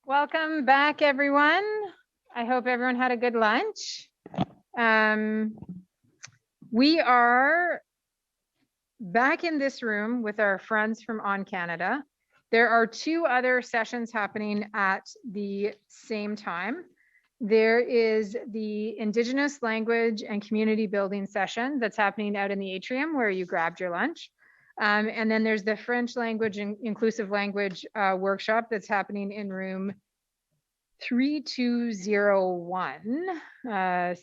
Welcome back, everyone. I hope everyone had a good lunch. We are back in this room with our friends from On Canada. There are two other sessions happening at the same time. There is the Indigenous language and community building session that's happening out in the atrium where you grabbed your lunch. And then there's the French language and inclusive language workshop that's happening in room 3201.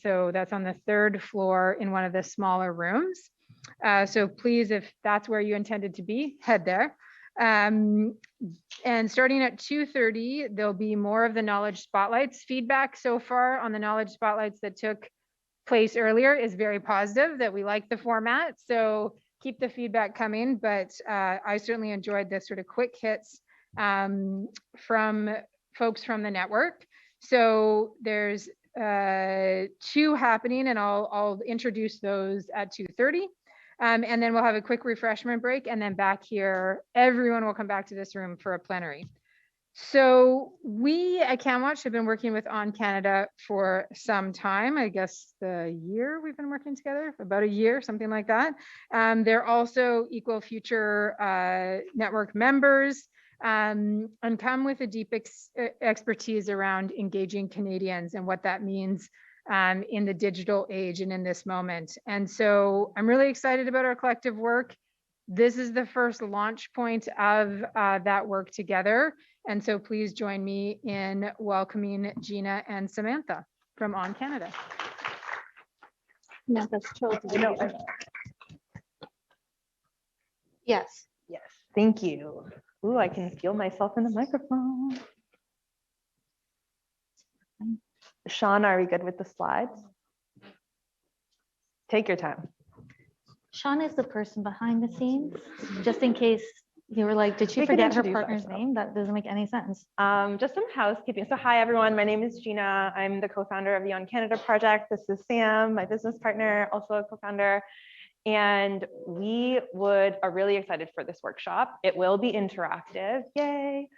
So that's on the third floor in one of the smaller rooms. So please, if that's where you intended to be, head there. And starting at 2:30, there'll be more of the knowledge spotlights. Feedback so far on the knowledge spotlights that took place earlier is very positive, that we like the format. So keep the feedback coming, but I certainly enjoyed the sort of quick hits from folks from the network. So there's two happening, and I'll introduce those at 2:30. And then we'll have a quick refreshment break, and then back here, everyone will come back to this room for a plenary. So we at CanWatch have been working with On Canada for some time. I guess the year we've been working together, about a year, something like that. They're also Equal Future Network members and come with a deep expertise around engaging Canadians and what that means in the digital age and in this moment. And so I'm really excited about our collective work. This is the first launch point of that work together. And so please join me in welcoming Gina and Samantha from On Canada. No, that's totally. Yes. Yes, thank you. Ooh, I can feel myself in the microphone. Sean, are we good with the slides? Take your time. Sean is the person behind the scenes, just in case you were like, did she We can forget her introduce partner's ourselves. name? That doesn't make any sense. Just some housekeeping. So hi, everyone. My name is Gina. I'm the co-founder of the On Canada project. This is Sam, my business partner, also a co-founder. And we are really excited for this workshop. It will be interactive. Yay.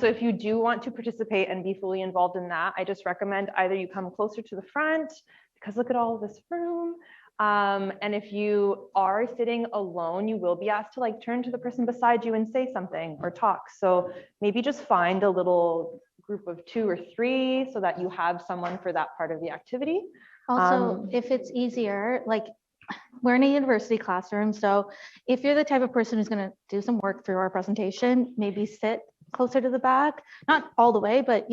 So if you do want to participate and be fully involved in that, I just recommend either you come closer to the front, because look at all this room. And if you are sitting alone, you will be asked to turn to the person beside you and say something or talk. So maybe just find a little group of 2 or 3 so that you have someone for that part of the activity. Also, if it's easier, we're in a university classroom. So if you're the type of person who's going to do some work through our presentation, maybe sit closer to the back, not all the way, but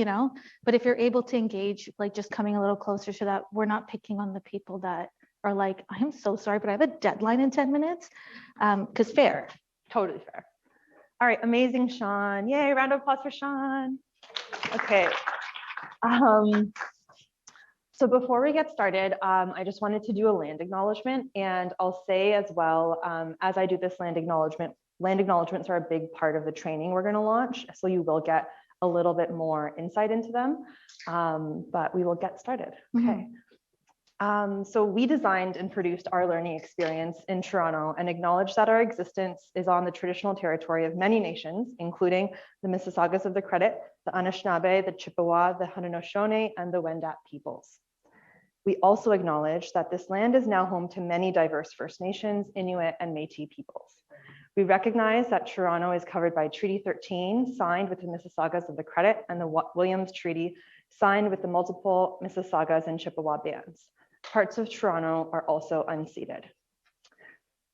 but if you're able to engage, just coming a little closer so that we're not picking on the people that are like, I'm so sorry, but I have a deadline in 10 minutes. Because fair. Totally fair. All right, amazing, Sean. Yay, round of applause for Sean. Okay. So before we get started, I just wanted to do a land acknowledgement, and I'll say as well, as I do this land acknowledgements are a big part of the training we're going to launch, so you will get a little bit more insight into them, but we will get started. Okay. So we designed and produced our learning experience in Toronto and acknowledge that our existence is on the traditional territory of many nations, including the Mississaugas of the Credit, the Anishinaabe, the Chippewa, the Haudenosaunee, and the Wendat peoples. We also acknowledge that this land is now home to many diverse First Nations, Inuit, and Métis peoples. We recognize that Toronto is covered by Treaty 13, signed with the Mississaugas of the Credit, and the Williams Treaty, signed with the multiple Mississaugas and Chippewa bands. Parts of Toronto are also unceded.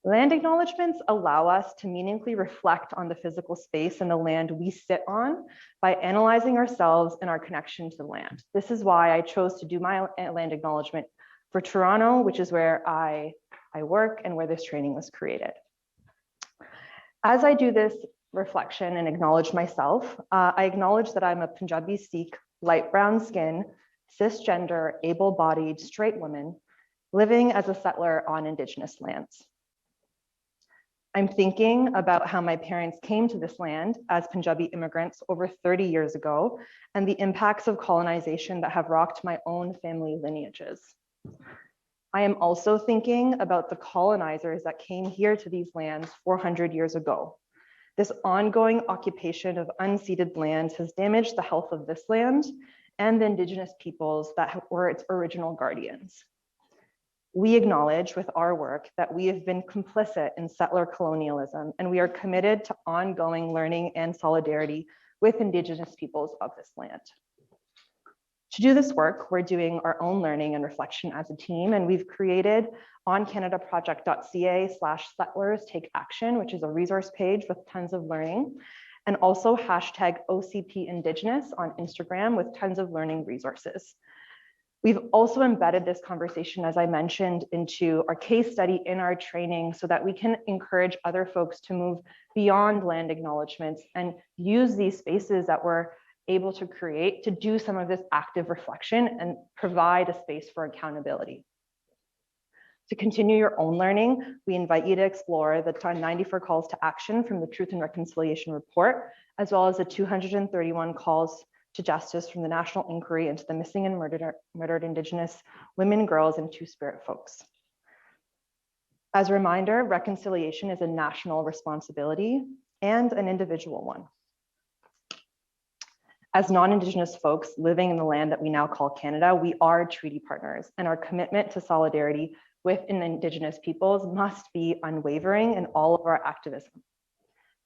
Land acknowledgements allow us to meaningfully reflect on the physical space and the land we sit on by analyzing ourselves and our connection to the land. This is why I chose to do my land acknowledgement for Toronto, which is where I work and where this training was created. As I do this reflection and acknowledge myself, I acknowledge that I'm a Punjabi Sikh, light brown skin, cisgender, able-bodied, straight woman living as a settler on Indigenous lands. I'm thinking about how my parents came to this land as Punjabi immigrants over 30 years ago and the impacts of colonization that have rocked my own family lineages. I am also thinking about the colonizers that came here to these lands 400 years ago. This ongoing occupation of unceded lands has damaged the health of this land and the Indigenous peoples that were its original guardians. We acknowledge with our work that we have been complicit in settler colonialism, and we are committed to ongoing learning and solidarity with Indigenous peoples of this land. To do this work, we're doing our own learning and reflection as a team, and we've created oncanadaproject.ca/settlers take action, which is a resource page with tons of learning, and also hashtag OCP Indigenous on Instagram with tons of learning resources. We've also embedded this conversation, as I mentioned, into our case study in our training so that we can encourage other folks to move beyond land acknowledgements and use these spaces that we're able to create to do some of this active reflection and provide a space for accountability. To continue your own learning, we invite you to explore the 94 calls to action from the Truth and Reconciliation Report, as well as the 231 calls to justice from the National Inquiry into the Missing and Murdered Indigenous Women, Girls, and Two-Spirit folks. As a reminder, reconciliation is a national responsibility and an individual one. As non-Indigenous folks living in the land that we now call Canada, we are treaty partners, and our commitment to solidarity with Indigenous peoples must be unwavering in all of our activism.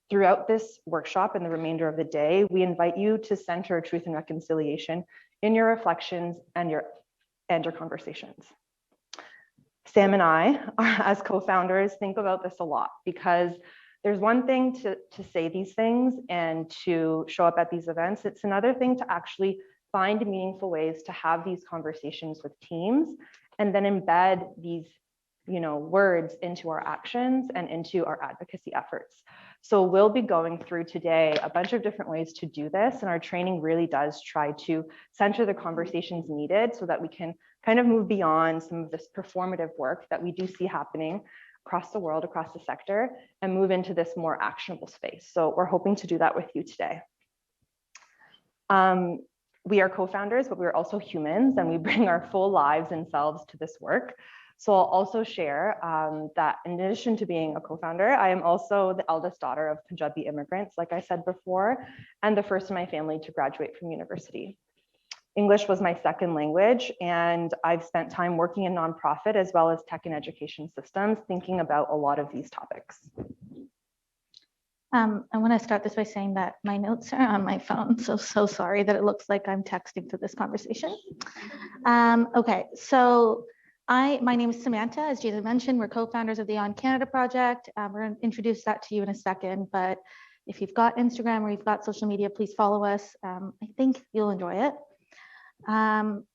Throughout this workshop and the remainder of the day, we invite you to center truth and reconciliation in your reflections and your conversations. Sam and I, as co-founders, think about this a lot because there's one thing to say these things and to show up at these events. It's another thing to actually find meaningful ways to have these conversations with teams and then embed these words into our actions and into our advocacy efforts. So we'll be going through today a bunch of different ways to do this, and our training really does try to center the conversations needed so that we can kind of move beyond some of this performative work that we do see happening across the world, across the sector, and move into this more actionable space. So we're hoping to do that with you today. We are co-founders, but we're also humans, and we bring our full lives and selves to this work. So I'll also share that in addition to being a co-founder, I am also the eldest daughter of Punjabi immigrants, like I said before, and the first in my family to graduate from university. English was my second language, and I've spent time working in nonprofit as well as tech and education systems, thinking about a lot of these topics. I want to start this by saying that my notes are on my phone, so sorry that it looks like I'm texting through this conversation. Okay, so my name is Samantha. As Jason mentioned, we're co-founders of the On Canada Project. We're going to introduce that to you in a second, but if you've got Instagram or you've got social media, please follow us. I think you'll enjoy it.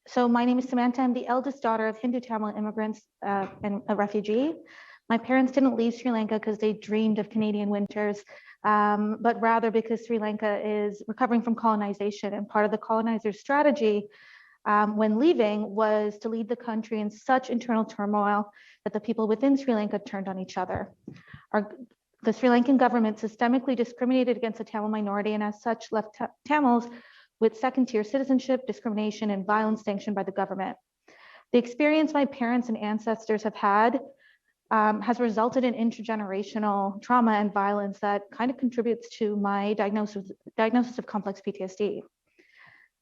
So my name is Samantha. I'm the eldest daughter of Hindu Tamil immigrants and a refugee. My parents didn't leave Sri Lanka because they dreamed of Canadian winters, but rather because Sri Lanka is recovering from colonization, and part of the colonizer's strategy when leaving was to lead the country in such internal turmoil that the people within Sri Lanka turned on each other. The Sri Lankan government systemically discriminated against the Tamil minority, and as such left Tamils with second-tier citizenship, discrimination, and violence sanctioned by the government. The experience my parents and ancestors have had has resulted in intergenerational trauma and violence that kind of contributes to my diagnosis of complex PTSD.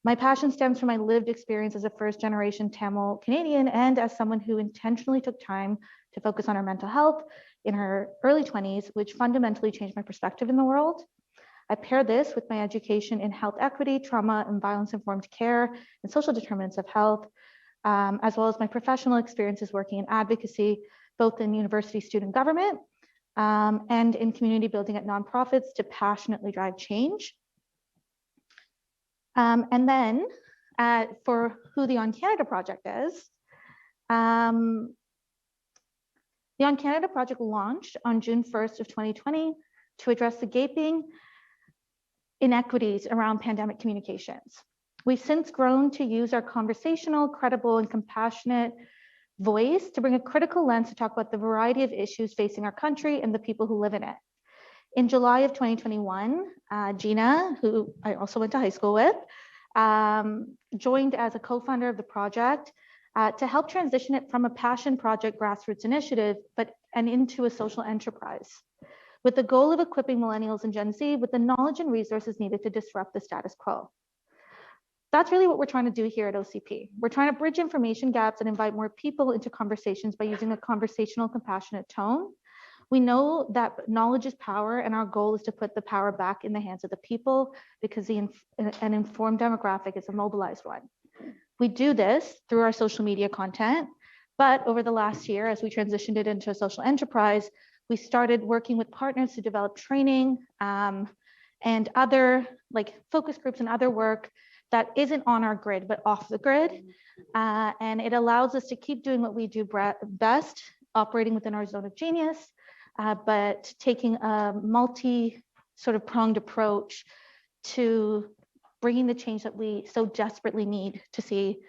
My passion stems from my lived experience as a first-generation Tamil Canadian and as someone who intentionally took time to focus on her mental health in her early 20s, which fundamentally changed my perspective in the world. I pair this with my education in health equity, trauma and violence-informed care, and social determinants of health, as well as my professional experiences working in advocacy, both in university student government and in community building at nonprofits to passionately drive change. And then for who the On Canada Project is, the On Canada Project launched on June 1st of 2020 to address the gaping inequities around pandemic communications. We've since grown to use our conversational, credible, and compassionate voice to bring a critical lens to talk about the variety of issues facing our country and the people who live in it. In July of 2021, Gina, who I also went to high school with, joined as a co-founder of the project to help transition it from a passion project grassroots initiative, and into a social enterprise. with the goal of equipping millennials and Gen Z with the knowledge and resources needed to disrupt the status quo. That's really what we're trying to do here at OCP. We're trying to bridge information gaps and invite more people into conversations by using a conversational, compassionate tone. We know that knowledge is power, and our goal is to put the power back in the hands of the people, because an informed demographic is a mobilized one. We do this through our social media content, but over the last year, as we transitioned it into a social enterprise, we started working with partners to develop training and other like focus groups and other work that isn't on our grid, but off the grid. And it allows us to keep doing what we do best, operating within our zone of genius, but taking a multi sort of pronged approach to bringing the change that we so desperately need to see,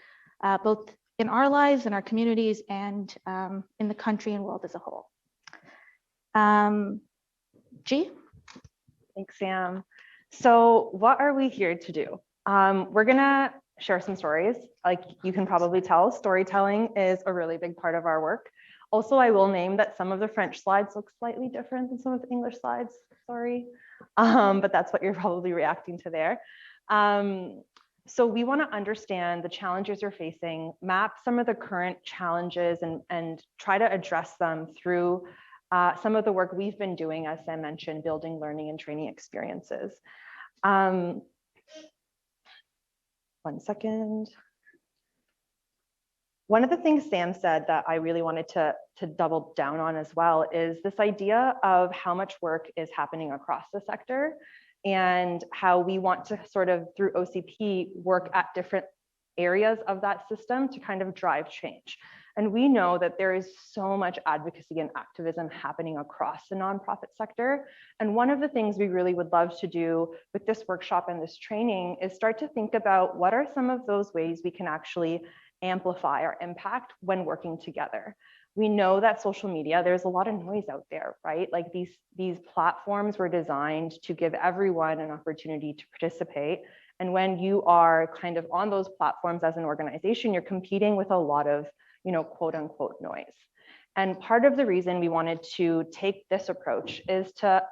both in our lives, in our communities, and in the country and world as a whole. G? Thanks, Sam. So what are we here to do? We're gonna share some stories. Like you can probably tell, storytelling is a really big part of our work. Also, I will name that some of the French slides look slightly different than some of the English slides, sorry. But that's what you're probably reacting to there. So we want to understand the challenges you're facing, map some of the current challenges, and try to address them through some of the work we've been doing, as Sam mentioned, building learning and training experiences. One second. One of the things Sam said that I really wanted to double down on as well is this idea of how much work is happening across the sector, and how we want to sort of, through OCP, work at different areas of that system to kind of drive change. And we know that there is so much advocacy and activism happening across the nonprofit sector. And one of the things we really would love to do with this workshop and this training is start to think about what are some of those ways we can actually amplify our impact when working together. We know that social media, there's a lot of noise out there, right? Like these platforms were designed to give everyone an opportunity to participate. And when you are kind of on those platforms as an organization, you're competing with a lot of, you know, quote unquote noise. And part of the reason we wanted to take this approach is to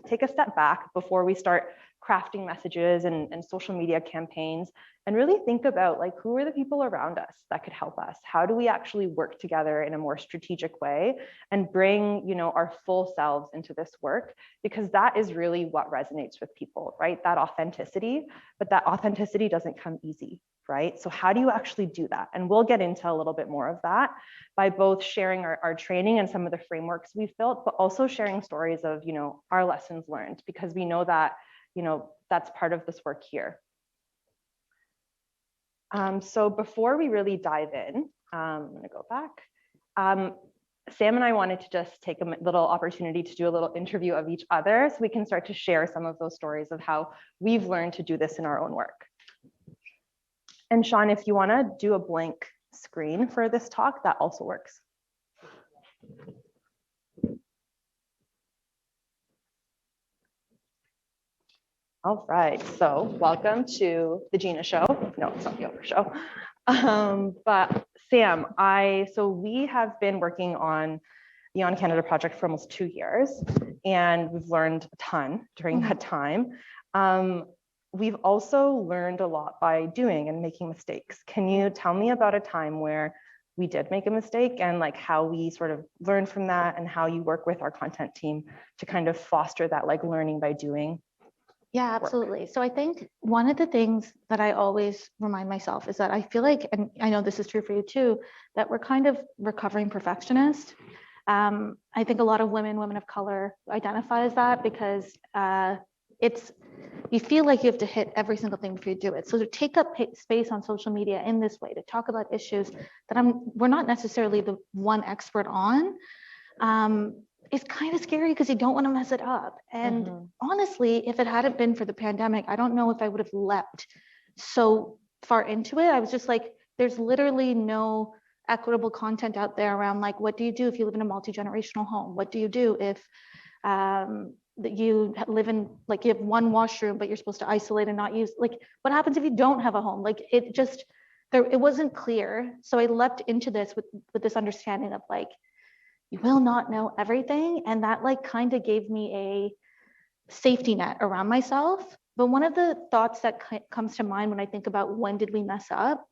take a step back before we start crafting messages and social media campaigns, and really think about, like, who are the people around us that could help us? How do we actually work together in a more strategic way and bring, you know, our full selves into this work? Because that is really what resonates with people, right? That authenticity, but that authenticity doesn't come easy, right? So how do you actually do that? And we'll get into a little bit more of that by both sharing our training and some of the frameworks we've built, but also sharing stories of, you know, our lessons learned, because we know that, you know, that's part of this work here. So before we really dive in, I'm gonna go back. Sam and I wanted to just take a little opportunity to do a little interview of each other so we can start to share some of those stories of how we've learned to do this in our own work. And Sean, if you wanna do a blank screen for this talk, that also works. All right, so welcome to the Gina Show. No, it's not the Oprah Show. But Sam, so we have been working on the On Canada project for almost 2 years, and we've learned a ton during that time. We've also learned a lot by doing and making mistakes. Can you tell me about a time where we did make a mistake, and like how we sort of learned from that, and how you work with our content team to kind of foster that like learning by doing? Yeah, absolutely. So I think one of the things that I always remind myself is that I feel like, and I know this is true for you too, that we're kind of recovering perfectionists. I think a lot of women of color identify as that, because you feel like you have to hit every single thing before you do it. So to take up space on social media in this way, to talk about issues that we're not necessarily the one expert on, it's kind of scary because you don't want to mess it up. And honestly, if it hadn't been for the pandemic, I don't know if I would have leapt so far into it. I was just like, there's literally no equitable content out there around, like, what do you do if you live in a multi-generational home? What do you do if you live in, like, you have one washroom, but you're supposed to isolate and not use, like, what happens if you don't have a home? Like, it wasn't clear. So I leapt into this with this understanding of, like, you will not know everything. And that like kind of gave me a safety net around myself. But one of the thoughts that comes to mind when I think about when did we mess up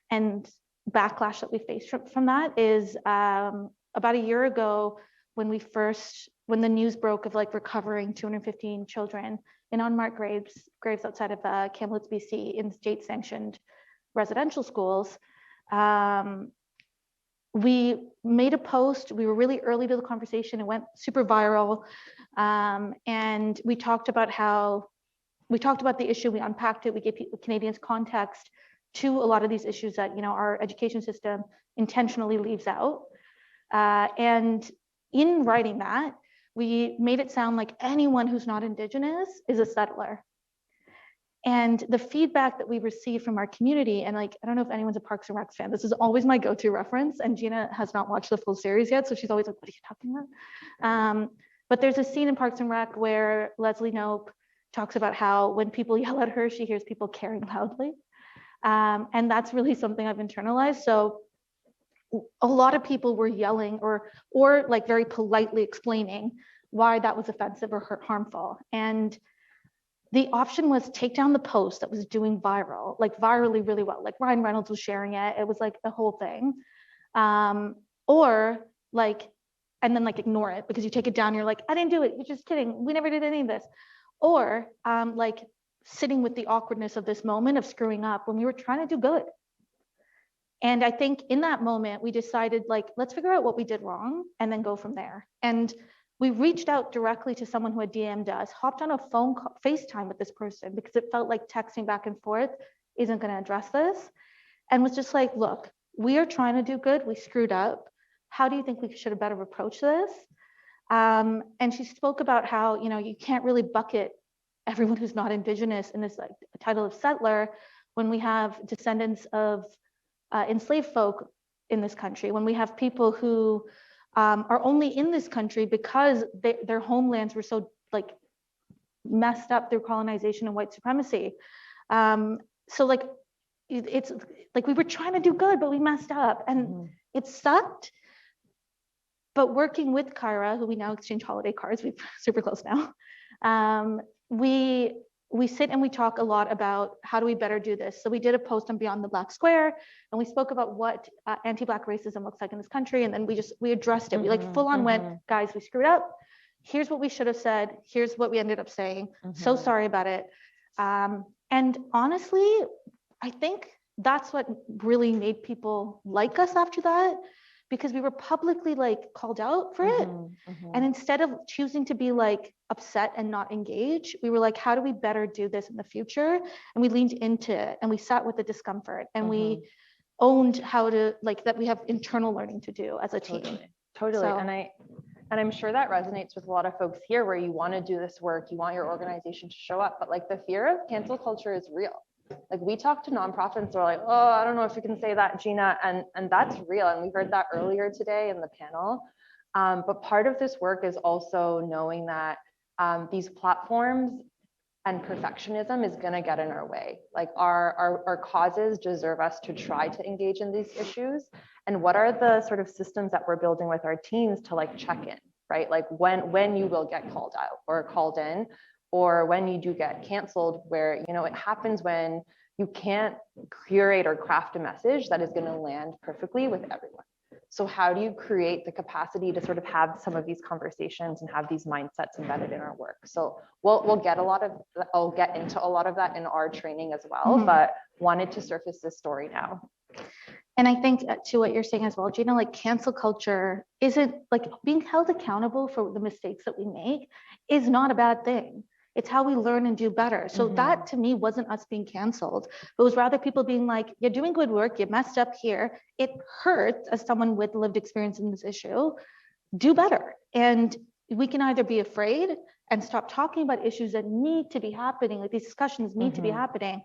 and backlash that we faced from that is about a year ago when the news broke of like recovering 215 children in unmarked graves outside of Kamloops, BC, in state-sanctioned residential schools. We made a post. We were really early to the conversation. It went super viral, and we talked about the issue. We unpacked it. We gave Canadians context to a lot of these issues that our education system intentionally leaves out. And in writing that, we made it sound like anyone who's not Indigenous is a settler. And the feedback that we received from our community, and like, I don't know if anyone's a Parks and Rec fan, this is always my go-to reference, and Gina has not watched the full series yet, so she's always like, what are you talking about? But there's a scene in Parks and Rec where Leslie Knope talks about how when people yell at her, she hears people caring loudly. And that's really something I've internalized. So a lot of people were yelling or like very politely explaining why that was offensive or harmful. And the option was take down the post that was doing viral, like virally really well. Like Ryan Reynolds was sharing it. It was like the whole thing. Or like, and then like ignore it because you take it down. You're like, I didn't do it. You're just kidding. We never did any of this. Or like sitting with the awkwardness of this moment of screwing up when we were trying to do good. And I think in that moment, we decided like, let's figure out what we did wrong and then go from there. And we reached out directly to someone who had DM'd us, hopped on a phone call, FaceTime with this person because it felt like texting back and forth isn't going to address this. And was just like, look, we are trying to do good. We screwed up. How do you think we should have better approached this? And she spoke about how, you can't really bucket everyone who's not Indigenous in this like title of settler when we have descendants of enslaved folk in this country, when we have people who are only in this country because their homelands were so like messed up through colonization and white supremacy. So like, it's like we were trying to do good, but we messed up and it sucked. But working with Kyra, who we now exchange holiday cards, we're super close now. We sit and we talk a lot about how do we better do this. So we did a post on Beyond the Black Square, and we spoke about what anti-Black racism looks like in this country. And then we addressed it. We like full on went, guys, we screwed up. Here's what we should have said. Here's what we ended up saying. So sorry about it. And honestly, I think that's what really made people like us after that, because we were publicly like called out for it. And instead of choosing to be like upset and not engage, we were like, how do we better do this in the future? And we leaned into it and we sat with the discomfort and we owned how to like that we have internal learning to do as a team. Totally. So, and I'm sure that resonates with a lot of folks here where you want to do this work, you want your organization to show up, but like the fear of cancel culture is real. Like we talk to nonprofits, they're like, oh, I don't know if you can say that, Gina, and that's real. And we heard that earlier today in the panel. But part of this work is also knowing that these platforms and perfectionism is going to get in our way. Like our causes deserve us to try to engage in these issues. And what are the sort of systems that we're building with our teams to like check in, right? Like when you will get called out or called in, or when you do get canceled, where it happens when you can't curate or craft a message that is going to land perfectly with everyone. So how do you create the capacity to sort of have some of these conversations and have these mindsets embedded in our work? So I'll get into a lot of that in our training as well, but wanted to surface this story now. And I think to what you're saying as well, Gina, like cancel culture isn't like being held accountable for the mistakes that we make is not a bad thing. It's how we learn and do better. So that to me wasn't us being canceled, but it was rather people being like, you're doing good work, you messed up here. It hurts as someone with lived experience in this issue, do better. And we can either be afraid and stop talking about issues that need to be happening, like these discussions need to be happening,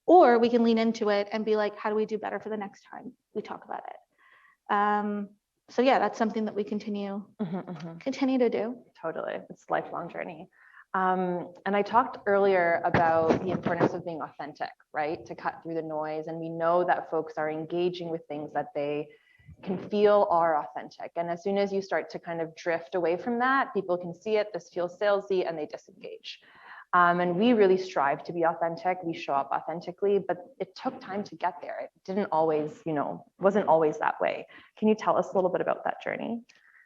or we can lean into it and be like, how do we do better for the next time we talk about it? So yeah, that's something that we continue to do. Totally, it's a lifelong journey. And I talked earlier about the importance of being authentic, right? To cut through the noise. And we know that folks are engaging with things that they can feel are authentic. And as soon as you start to kind of drift away from that, people can see it, this feels salesy, and they disengage. And we really strive to be authentic. We show up authentically, but it took time to get there. It didn't always, wasn't always that way. Can you tell us a little bit about that journey?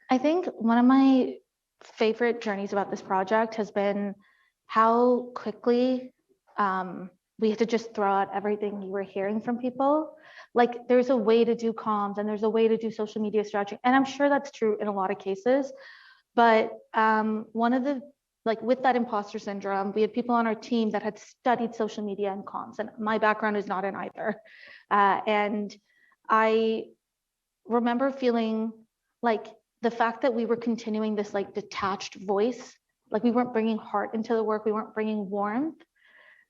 I think one of my favorite journeys about this project has been how quickly we had to just throw out everything you were hearing from people. Like there's a way to do comms and there's a way to do social media strategy. And I'm sure that's true in a lot of cases. But one of the, like with that imposter syndrome, we had people on our team that had studied social media and comms, and my background is not in either. And I remember feeling like the fact that we were continuing this like detached voice, like we weren't bringing heart into the work, we weren't bringing warmth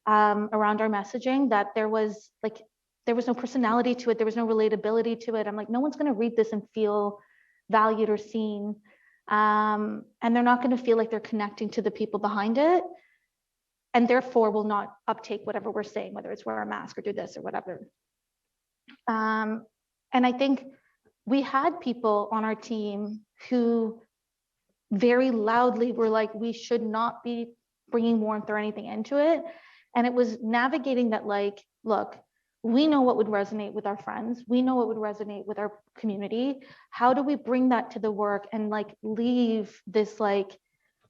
around our messaging, that there was no personality to it, there was no relatability to it. I'm like, no one's going to read this and feel valued or seen. And they're not going to feel like they're connecting to the people behind it, and therefore will not uptake whatever we're saying, whether it's wear a mask or do this or whatever. And I think we had people on our team who very loudly were like, we should not be bringing warmth or anything into it. And it was navigating that, like, look, we know what would resonate with our friends. We know what would resonate with our community. How do we bring that to the work and like leave this, like,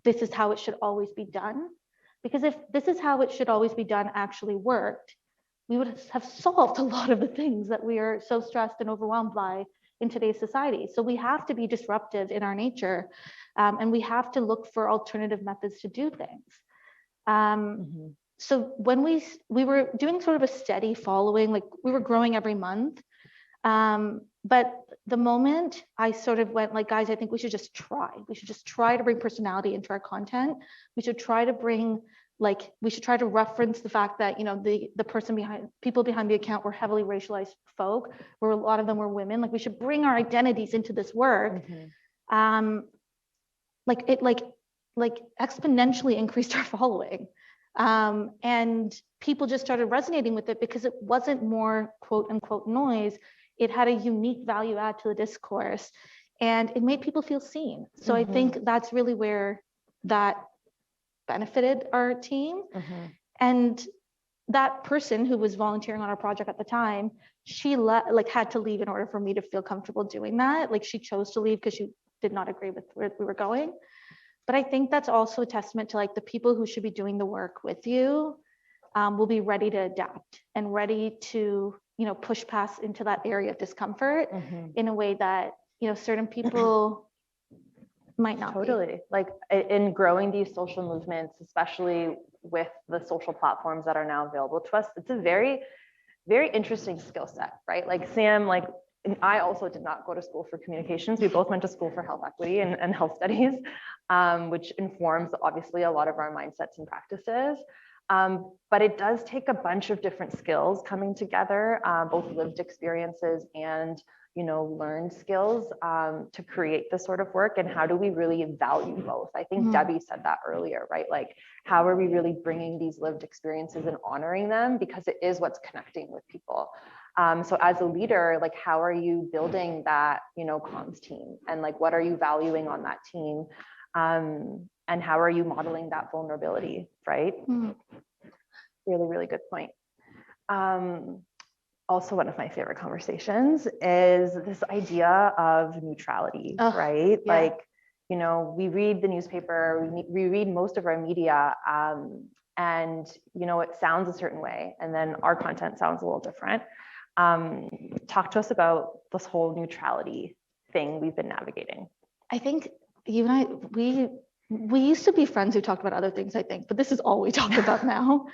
this is how it should always be done? Because if this is how it should always be done actually worked, we would have solved a lot of the things that we are so stressed and overwhelmed by in today's society. So we have to be disruptive in our nature, and we have to look for alternative methods to do things. So when we were doing sort of a steady following, like we were growing every month. But the moment I sort of went like, guys, I think we should just try. We should just try to bring personality into our content. We should try to bring, like, we should try to reference the fact that, you know, the people behind the account were heavily racialized folk, where a lot of them were women. Like we should bring our identities into this work. Like it exponentially increased our following. And people just started resonating with it because it wasn't more quote unquote noise. It had a unique value add to the discourse, and it made people feel seen. So I think that's really where that benefited our team. And that person who was volunteering on our project at the time, she had to leave in order for me to feel comfortable doing that. Like she chose to leave because she did not agree with where we were going. But I think that's also a testament to like the people who should be doing the work with you will be ready to adapt and ready to, you know, push past into that area of discomfort in a way that, you know, certain people might not. Totally. Like in growing these social movements, especially with the social platforms that are now available to us, it's a very, very interesting skill set, right? Like Sam, like I also did not go to school for communications. We both went to school for health equity and health studies, which informs obviously a lot of our mindsets and practices. But it does take a bunch of different skills coming together, both lived experiences and, you know, learned skills to create this sort of work. And how do we really value both? I think Debbie said that earlier, right? Like, how are we really bringing these lived experiences and honoring them? Because it is what's connecting with people. So as a leader, like, how are you building that, you know, comms team? And like, what are you valuing on that team? And how are you modeling that vulnerability, right? Really, really good point. Also, one of my favorite conversations is this idea of neutrality, right? Yeah. Like, you know, we read the newspaper, we read most of our media, and, you know, it sounds a certain way, and then our content sounds a little different. Talk to us about this whole neutrality thing we've been navigating. I think you and I, we used to be friends who talked about other things, I think, but this is all we talk about now.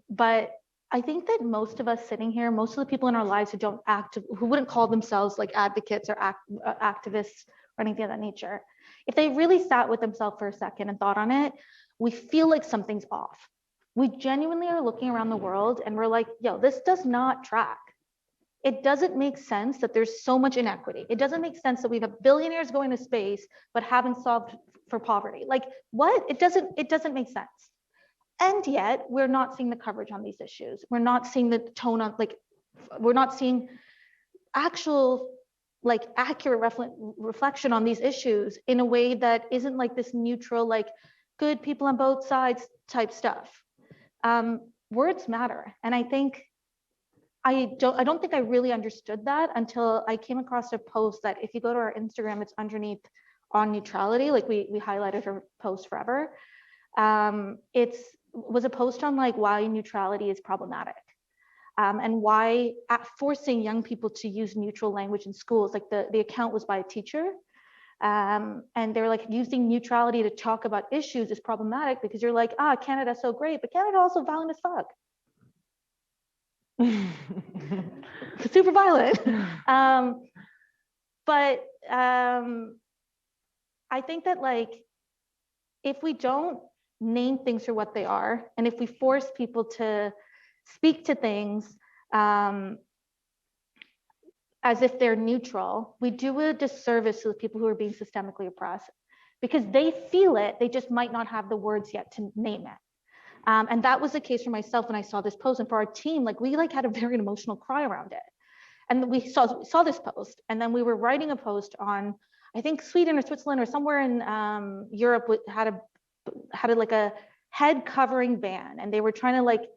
But I think that most of us sitting here, most of the people in our lives who wouldn't call themselves like advocates or activists or anything of that nature, if they really sat with themselves for a second and thought on it, we feel like something's off. We genuinely are looking around the world and we're like, yo, this does not track. It doesn't make sense that there's so much inequity. It doesn't make sense that we have billionaires going to space, but haven't solved for poverty. Like what? It doesn't make sense. And yet we're not seeing the coverage on these issues. We're not seeing the tone on, like, we're not seeing actual like accurate reflection on these issues in a way that isn't like this neutral, like good people on both sides type stuff. Words matter. And I think I don't think I really understood that until I came across a post that if you go to our Instagram, it's underneath on neutrality. Like we highlighted her post forever. It was a post on like why neutrality is problematic. And why forcing young people to use neutral language in schools, like the account was by a teacher. And they were like, using neutrality to talk about issues is problematic because you're like, Canada's so great, but Canada also violent as fuck. Super violent. But I think that like, if we don't name things for what they are, and if we force people to speak to things as if they're neutral, we do a disservice to the people who are being systemically oppressed because they feel it, they just might not have the words yet to name it. And that was the case for myself when I saw this post, and for our team, like we like had a very emotional cry around it. And we saw this post, and then we were writing a post on, I think Sweden or Switzerland or somewhere in Europe had like a head covering ban, and they were trying to like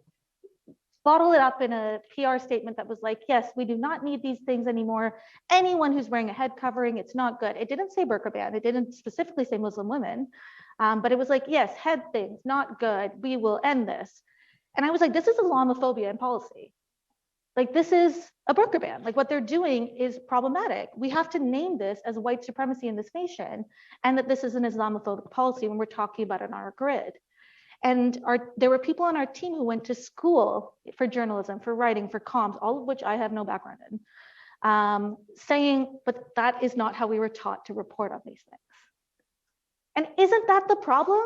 bottle it up in a PR statement that was like, yes, we do not need these things anymore. Anyone who's wearing a head covering, it's not good. It didn't say burqa ban. It didn't specifically say Muslim women, but it was like, yes, head things, not good. We will end this. And I was like, this is Islamophobia in policy. Like this is a burqa ban. Like what they're doing is problematic. We have to name this as white supremacy in this nation, and that this is an Islamophobic policy when we're talking about it on our grid. And there were people on our team who went to school for journalism, for writing, for comms, all of which I have no background in, saying, but that is not how we were taught to report on these things. And isn't that the problem?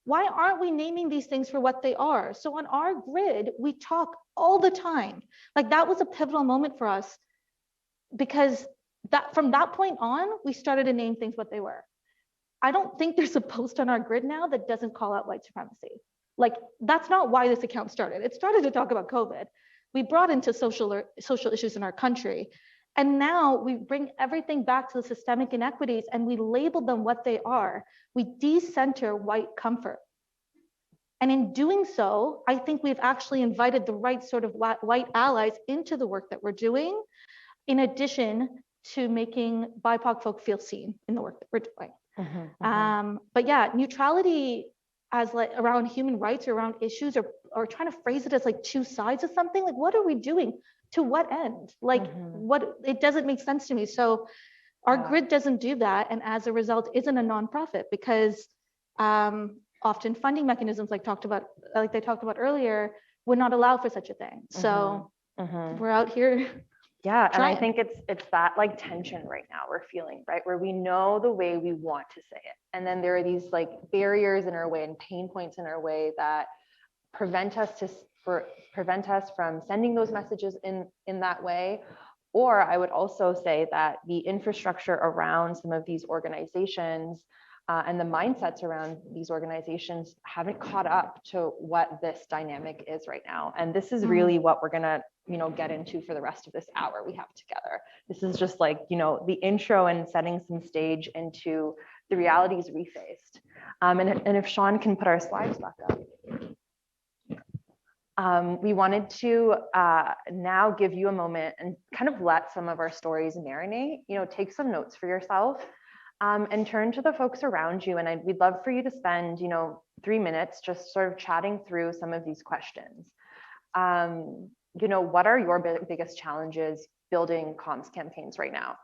Why aren't we naming these things for what they are? So on our grid, we talk all the time. Like that was a pivotal moment for us, because from that point on, we started to name things what they were. I don't think there's a post on our grid now that doesn't call out white supremacy. Like that's not why this account started. It started to talk about COVID. We brought into social issues in our country. And now we bring everything back to the systemic inequities and we label them what they are. We decenter white comfort. And in doing so, I think we've actually invited the right sort of white allies into the work that we're doing, in addition to making BIPOC folk feel seen in the work that we're doing. But yeah, neutrality as like around human rights or around issues, or trying to phrase it as like two sides of something, like what are we doing? To what end? Like what, it doesn't make sense to me. So our grid doesn't do that. And as a result, isn't a nonprofit, because often funding mechanisms like they talked about earlier would not allow for such a thing. So we're out here. Yeah, and I think it's that like tension right now we're feeling, right? Where we know the way we want to say it. And then there are these like barriers in our way and pain points in our way that prevent us from sending those messages in that way. Or I would also say that the infrastructure around some of these organizations and the mindsets around these organizations haven't caught up to what this dynamic is right now. And this is really what we're gonna, get into for the rest of this hour we have together. This is just like, the intro and setting some stage into the realities we faced. And if Sean can put our slides back up. We wanted to now give you a moment and kind of let some of our stories marinate, take some notes for yourself. And turn to the folks around you. And we'd love for you to spend, 3 minutes just sort of chatting through some of these questions. What are your biggest challenges building comms campaigns right now?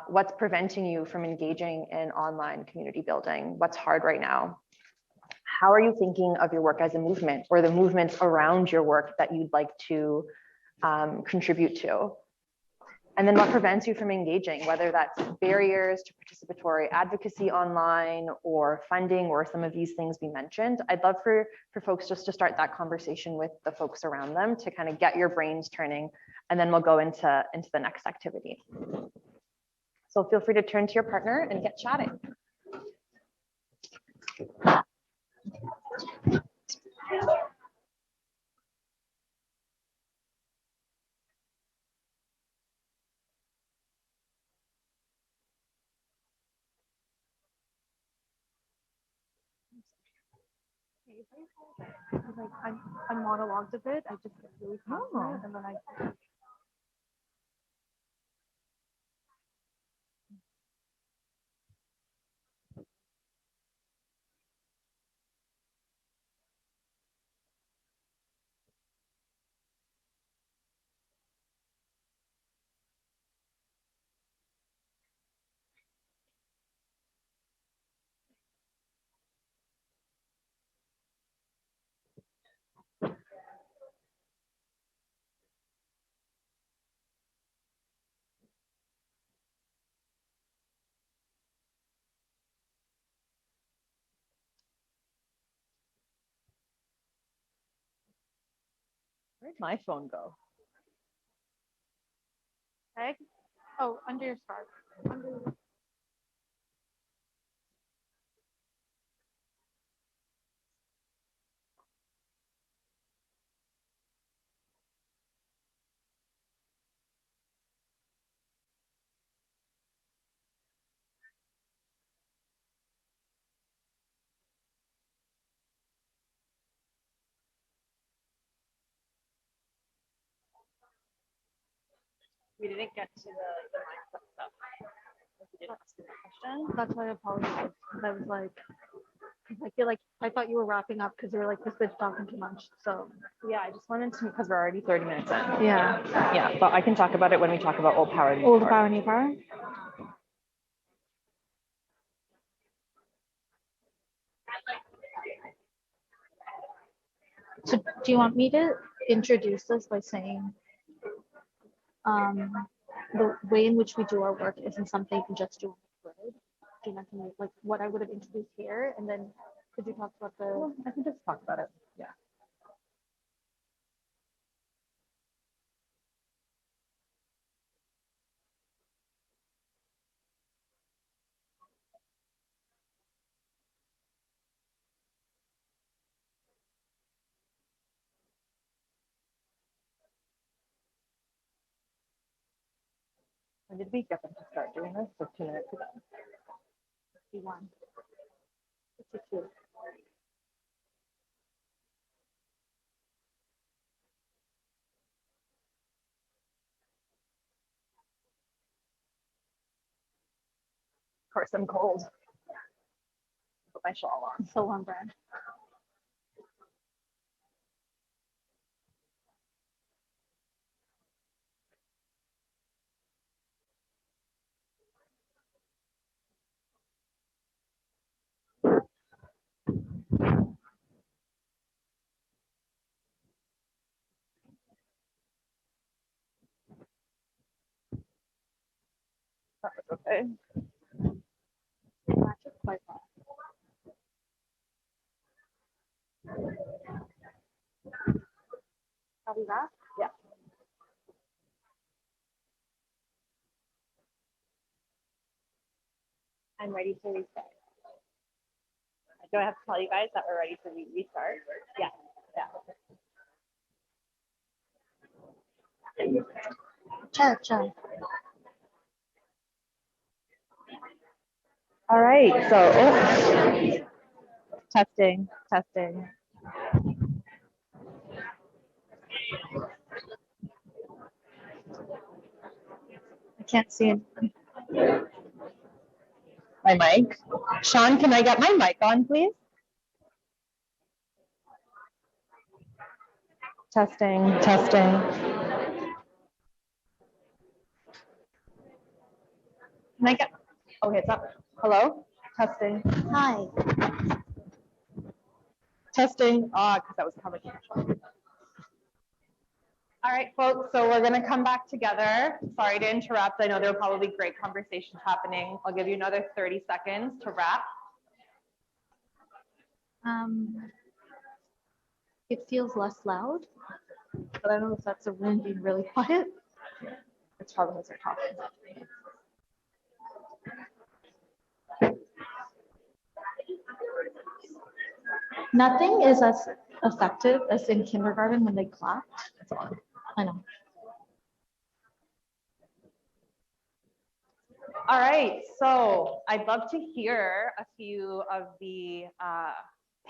What's preventing you from engaging in online community building? What's hard right now? How are you thinking of your work as a movement, or the movements around your work that you'd like to contribute to? And then what prevents you from engaging, whether that's barriers to participatory advocacy online or funding or some of these things we mentioned. I'd love for folks just to start that conversation with the folks around them to kind of get your brains turning, and then we'll go into the next activity. So feel free to turn to your partner and get chatting. Like I monologued a bit. I just get really passionate, and then I. Where'd my phone go? Egg? Oh, under your scarf. Under. We didn't get to the mindset stuff. We didn't ask you that question. That's why I apologized. 'Cause I was like, 'cause I feel like I thought you were wrapping up because you were like, this bitch talking too much. So Yeah, I just wanted to, because we're already 30 minutes in. yeah, Yeah, but I can talk about it when we talk about old power. New old power. power, new power. So do you want me to introduce this by saying the way in which we do our work isn't something you can just do on the grid? Do you want to make like what I would have introduced here, and then could you talk about the? Well, I can just talk about it. Yeah. When did we get them to start doing this? Like 2 minutes ago. 51. 52. Of course, I'm cold. Put my shawl on. So on brand. That was okay. Matches quite well. Are we back? Yeah. I'm ready to restart. Do I have to tell you guys that we're ready to restart? Yeah. Yeah. Cha-cha. All right. So, testing. I can't see it. My mic. Sean, can I get my mic on, please? Testing. Can I get? Okay, it's up. Hello. Testing. Hi. Testing. Because that was a conversation. All right, folks. So we're gonna come back together. Sorry to interrupt. I know there were probably great conversations happening. I'll give you another 30 seconds to wrap. It feels less loud, but I don't know if that's a room being really quiet. It's probably because they're talking. Nothing is as effective as in kindergarten when they clapped. It's on. I know. All right, so I'd love to hear a few of the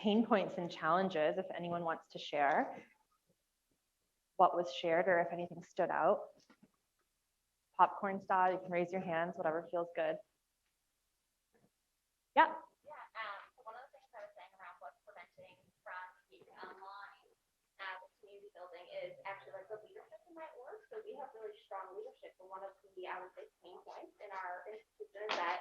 pain points and challenges, if anyone wants to share what was shared or if anything stood out. Popcorn style, you can raise your hands, whatever feels good. Yeah. So one of the things I was saying around what's preventing from being online with community building is actually like the leadership in my org. So we have really strong leadership, but one of the, I would say, pain points in our institution is that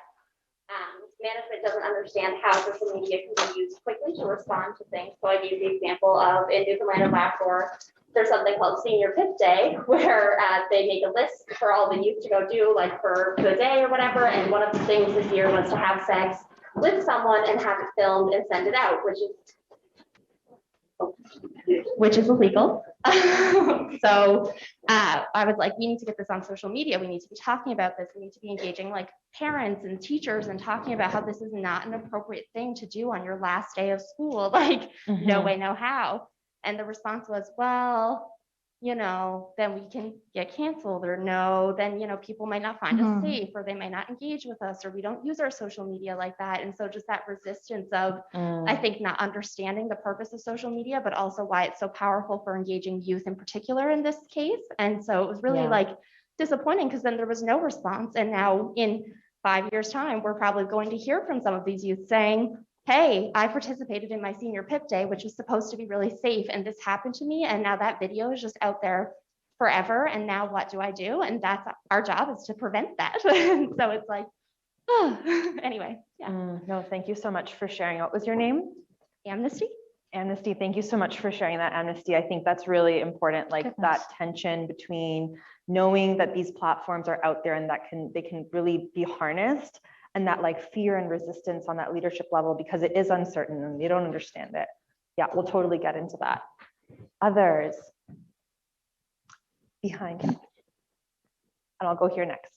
management doesn't understand how social media can be used quickly to respond to things. So I gave the example of in Newfoundland and Labrador, there's something called Senior Pip Day, where they make a list for all the youth to go do, like for the day or whatever. And one of the things this year was to have sex with someone and have it filmed and send it out, which is illegal. So I was like, we need to get this on social media. We need to be talking about this. We need to be engaging like parents and teachers and talking about how this is not an appropriate thing to do on your last day of school. Like, no way, no how. And the response was, well, you know, then we can get canceled, or no, then, you know, people might not find us safe, or they might not engage with us, or we don't use our social media like that. And so just that resistance of, I think, not understanding the purpose of social media, but also why it's so powerful for engaging youth in particular in this case. And so it was really like disappointing, because then there was no response. And now in 5 years' time, we're probably going to hear from some of these youth saying, hey, I participated in my Senior Pip Day, which was supposed to be really safe, and this happened to me, and now that video is just out there forever, and now what do I do? And that's our job, is to prevent that. So it's like, anyway, yeah. No, thank you so much for sharing. What was your name? Amnesty. Amnesty, thank you so much for sharing that, Amnesty. I think that's really important, like that tension between knowing that these platforms are out there and that they can really be harnessed, and that like fear and resistance on that leadership level, because it is uncertain and they don't understand it. Yeah, we'll totally get into that. Others behind you. And I'll go here next.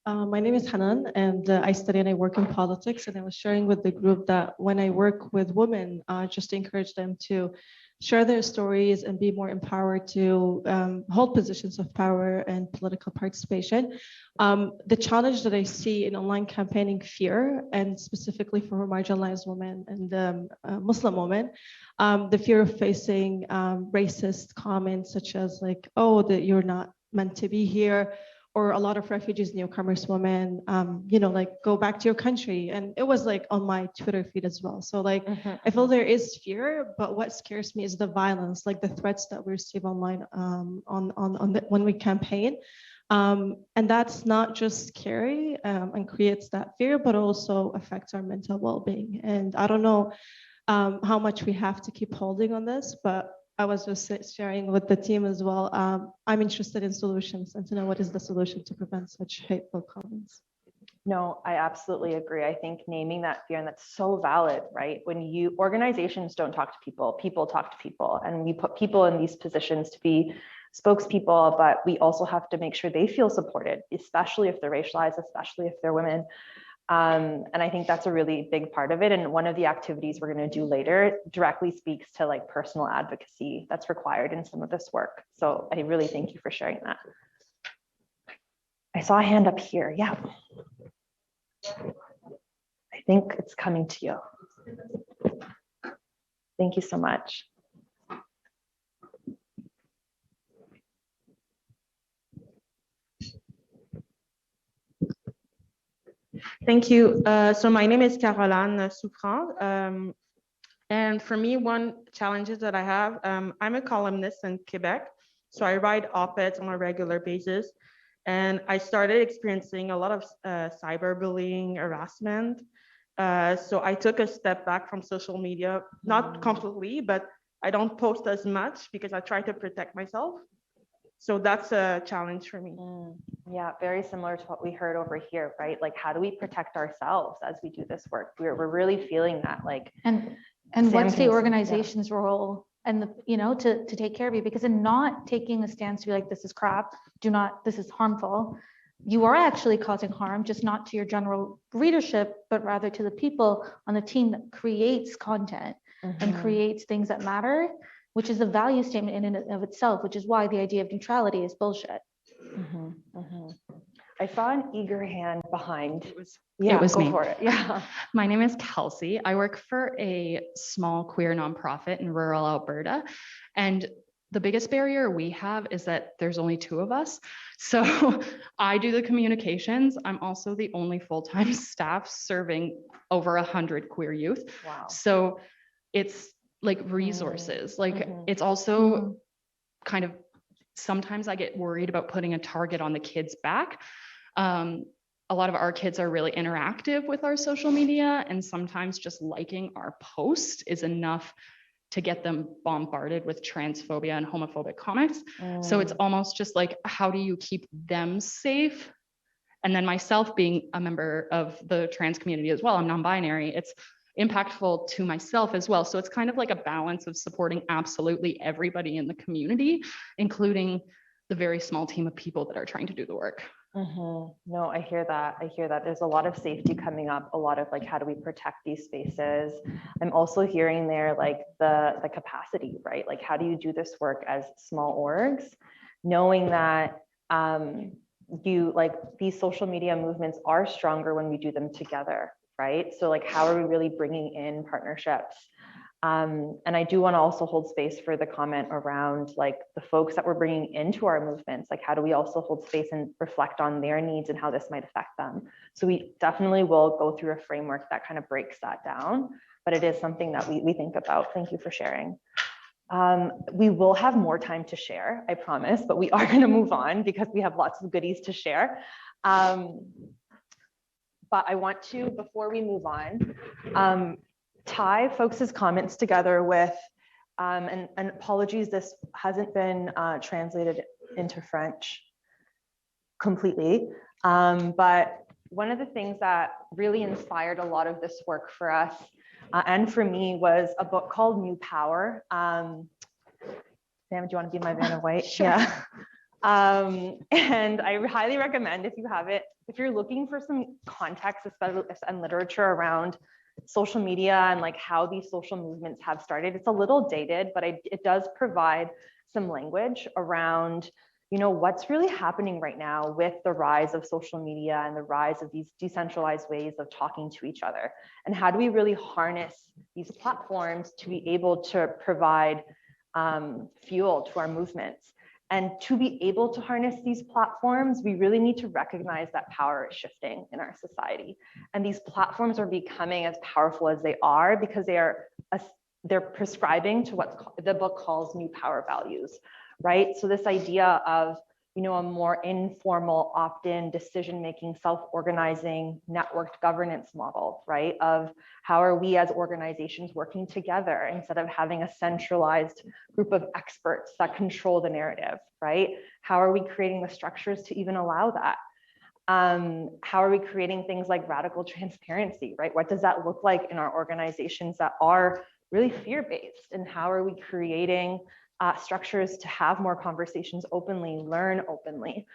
My name is Hanan, and I study and I work in politics. And I was sharing with the group that when I work with women, just to encourage them to share their stories and be more empowered to hold positions of power and political participation. The challenge that I see in online campaigning, fear, and specifically for marginalized women and Muslim women, the fear of facing racist comments such as like, oh, that you're not meant to be here, or a lot of refugees, newcomers, women, you know, like go back to your country. And it was like on my Twitter feed as well. So like, I feel there is fear, but what scares me is the violence, like the threats that we receive online when we campaign. And that's not just scary and creates that fear, but also affects our mental well-being. And I don't know how much we have to keep holding on this, but I was just sharing with the team as well. I'm interested in solutions and to know what is the solution to prevent such hateful comments. No, I absolutely agree. I think naming that fear, and that's so valid, right? When organizations don't talk to people, people talk to people, and we put people in these positions to be spokespeople, but we also have to make sure they feel supported, especially if they're racialized, especially if they're women. And I think that's a really big part of it. And one of the activities we're going to do later directly speaks to like personal advocacy that's required in some of this work. So I really thank you for sharing that. I saw a hand up here. Yeah. I think it's coming to you. Thank you so much. Thank you. So my name is Caroline Souffrant. And for me, one challenge that I have, I'm a columnist in Quebec. So I write op-eds on a regular basis. And I started experiencing a lot of cyberbullying, harassment. So I took a step back from social media, not completely, but I don't post as much because I try to protect myself. So that's a challenge for me. Yeah, very similar to what we heard over here, right? Like, how do we protect ourselves as we do this work? We're really feeling that, like. And what's the organization's role and the, you know, to take care of you? Because in not taking a stance to be like, this is crap, this is harmful, you are actually causing harm, just not to your general readership, but rather to the people on the team that creates content and creates things that matter, which is a value statement in and of itself, which is why the idea of neutrality is bullshit. I saw an eager hand behind. It was Yeah, was go me. for it. Yeah. My name is Kelsey. I work for a small queer nonprofit in rural Alberta. And the biggest barrier we have is that there's only two of us. So I do the communications. I'm also the only full-time staff serving over 100 queer youth. Wow. So it's like resources, like Mhm. it's also kind of, sometimes I get worried about putting a target on the kids' back. A lot of our kids are really interactive with our social media, and sometimes just liking our post is enough to get them bombarded with transphobia and homophobic comments. So it's almost just like, how do you keep them safe? And then myself being a member of the trans community as well, I'm non-binary, it's impactful to myself as well. So it's kind of like a balance of supporting absolutely everybody in the community, including the very small team of people that are trying to do the work. No, I hear that. I hear that. There's a lot of safety coming up, a lot of like, how do we protect these spaces? I'm also hearing there like the capacity, right? Like, how do you do this work as small orgs, knowing that you like these social media movements are stronger when we do them together, right? So like, how are we really bringing in partnerships? And I do want to also hold space for the comment around like the folks that we're bringing into our movements, like how do we also hold space and reflect on their needs and how this might affect them. So we definitely will go through a framework that kind of breaks that down, but it is something that we think about. Thank you for sharing. We will have more time to share, I promise, but we are going to move on because we have lots of goodies to share. But I want to, before we move on, tie folks' comments together with, and apologies, this hasn't been translated into French completely, but one of the things that really inspired a lot of this work for us and for me was a book called New Power. Sam, do you want to be my Vanna White? Sure. Yeah. And I highly recommend, if you have it, if you're looking for some context, especially and literature around social media and like how these social movements have started. It's a little dated, but it does provide some language around, you know, what's really happening right now with the rise of social media and the rise of these decentralized ways of talking to each other. And how do we really harness these platforms to be able to provide fuel to our movements? And to be able to harness these platforms, we really need to recognize that power is shifting in our society. And these platforms are becoming as powerful as they are because they're prescribing to what the book calls new power values, right? So this idea of, you know, a more informal opt-in decision-making, self-organizing, networked governance model, right? Of how are we as organizations working together instead of having a centralized group of experts that control the narrative, right? How are we creating the structures to even allow that? How are we creating things like radical transparency, right? What does that look like in our organizations that are really fear-based? And how are we creating structures to have more conversations openly, learn openly?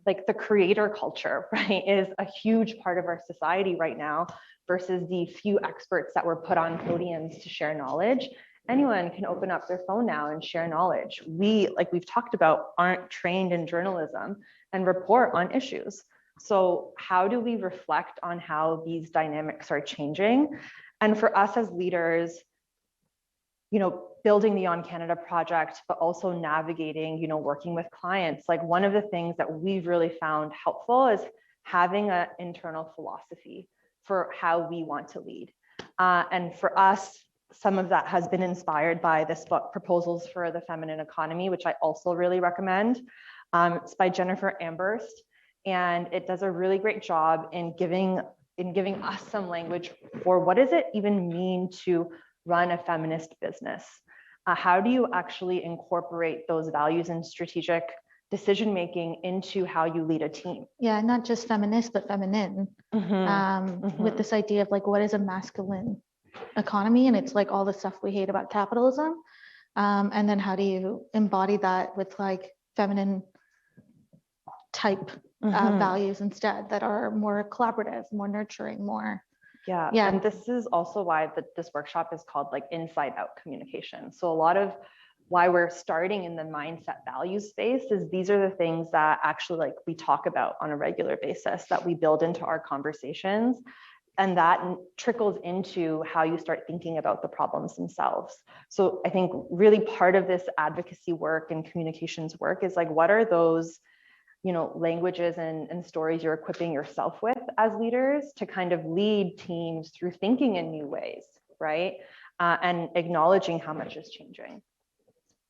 Like the creator culture, right, is a huge part of our society right now versus the few experts that were put on podiums to share knowledge. Anyone can open up their phone now and share knowledge. We, like we've talked about, aren't trained in journalism and report on issues. So how do we reflect on how these dynamics are changing? And for us as leaders, you know, building the On Canada project, but also navigating, you know, working with clients. Like one of the things that we've really found helpful is having an internal philosophy for how we want to lead. And for us, some of that has been inspired by this book, Proposals for the Feminine Economy, which I also really recommend. It's by Jennifer Amherst, and it does a really great job in giving us some language for what does it even mean to run a feminist business? How do you actually incorporate those values and strategic decision-making into how you lead a team? Yeah, not just feminist, but feminine. With this idea of like, what is a masculine economy? And it's like all the stuff we hate about capitalism. And then how do you embody that with like feminine type values instead that are more collaborative, more nurturing, more. Yeah, and this is also why this workshop is called like inside out communication. So a lot of why we're starting in the mindset value space is these are the things that actually like we talk about on a regular basis that we build into our conversations. And that trickles into how you start thinking about the problems themselves. So I think really part of this advocacy work and communications work is like, what are those, you know, languages and stories you're equipping yourself with as leaders to kind of lead teams through thinking in new ways, right? And acknowledging how much is changing.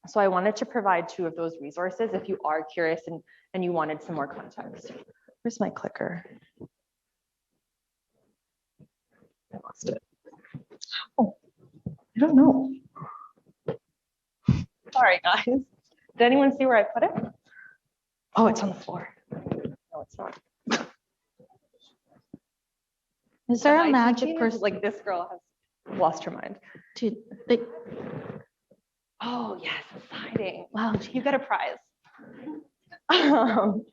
So I wanted to provide 2 of those resources if you are curious and you wanted some more context. Where's my clicker? I lost it. Oh, I don't know. Sorry, guys. Did anyone see where I put it? Oh, it's on the floor. No, it's not. Is there a IT magic team is person? like this girl has lost her mind. To, like, Oh, yes, it's hiding. wow, You get a prize.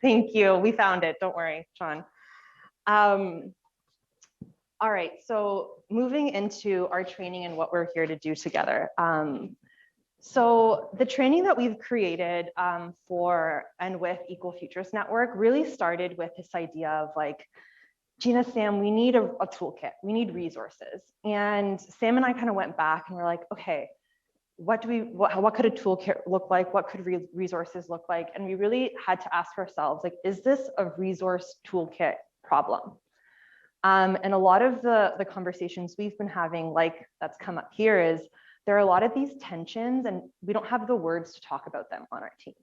Thank you. We found it. Don't worry, Sean. All right, so moving into our training and what we're here to do together. So the training that we've created for and with Equal Futures Network really started with this idea of like, Gina, Sam, we need a toolkit. We need resources. And Sam and I kind of went back and we're like, okay, what could a toolkit look like? What could resources look like? And we really had to ask ourselves, like, is this a resource toolkit problem? And a lot of the conversations we've been having, like that's come up here, is there are a lot of these tensions and we don't have the words to talk about them on our teams.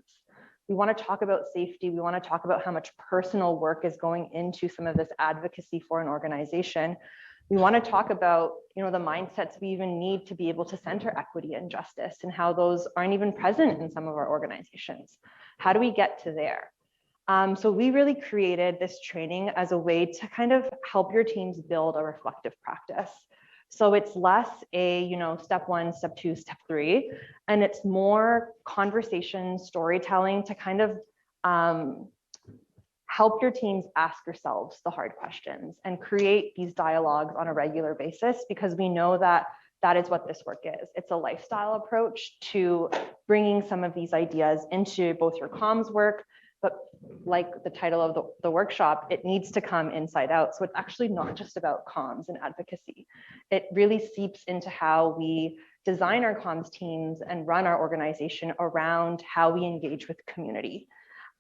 We want to talk about safety. We want to talk about how much personal work is going into some of this advocacy for an organization. We want to talk about, you know, the mindsets we even need to be able to center equity and justice and how those aren't even present in some of our organizations. How do we get to there? So we really created this training as a way to kind of help your teams build a reflective practice. So it's less a, you know, step 1, step 2, step 3, and it's more conversation, storytelling to kind of help your teams ask yourselves the hard questions and create these dialogues on a regular basis, because we know that that is what this work is. It's a lifestyle approach to bringing some of these ideas into both your comms work, but like the title of the workshop, it needs to come inside out. So it's actually not just about comms and advocacy. It really seeps into how we design our comms teams and run our organization around how we engage with community.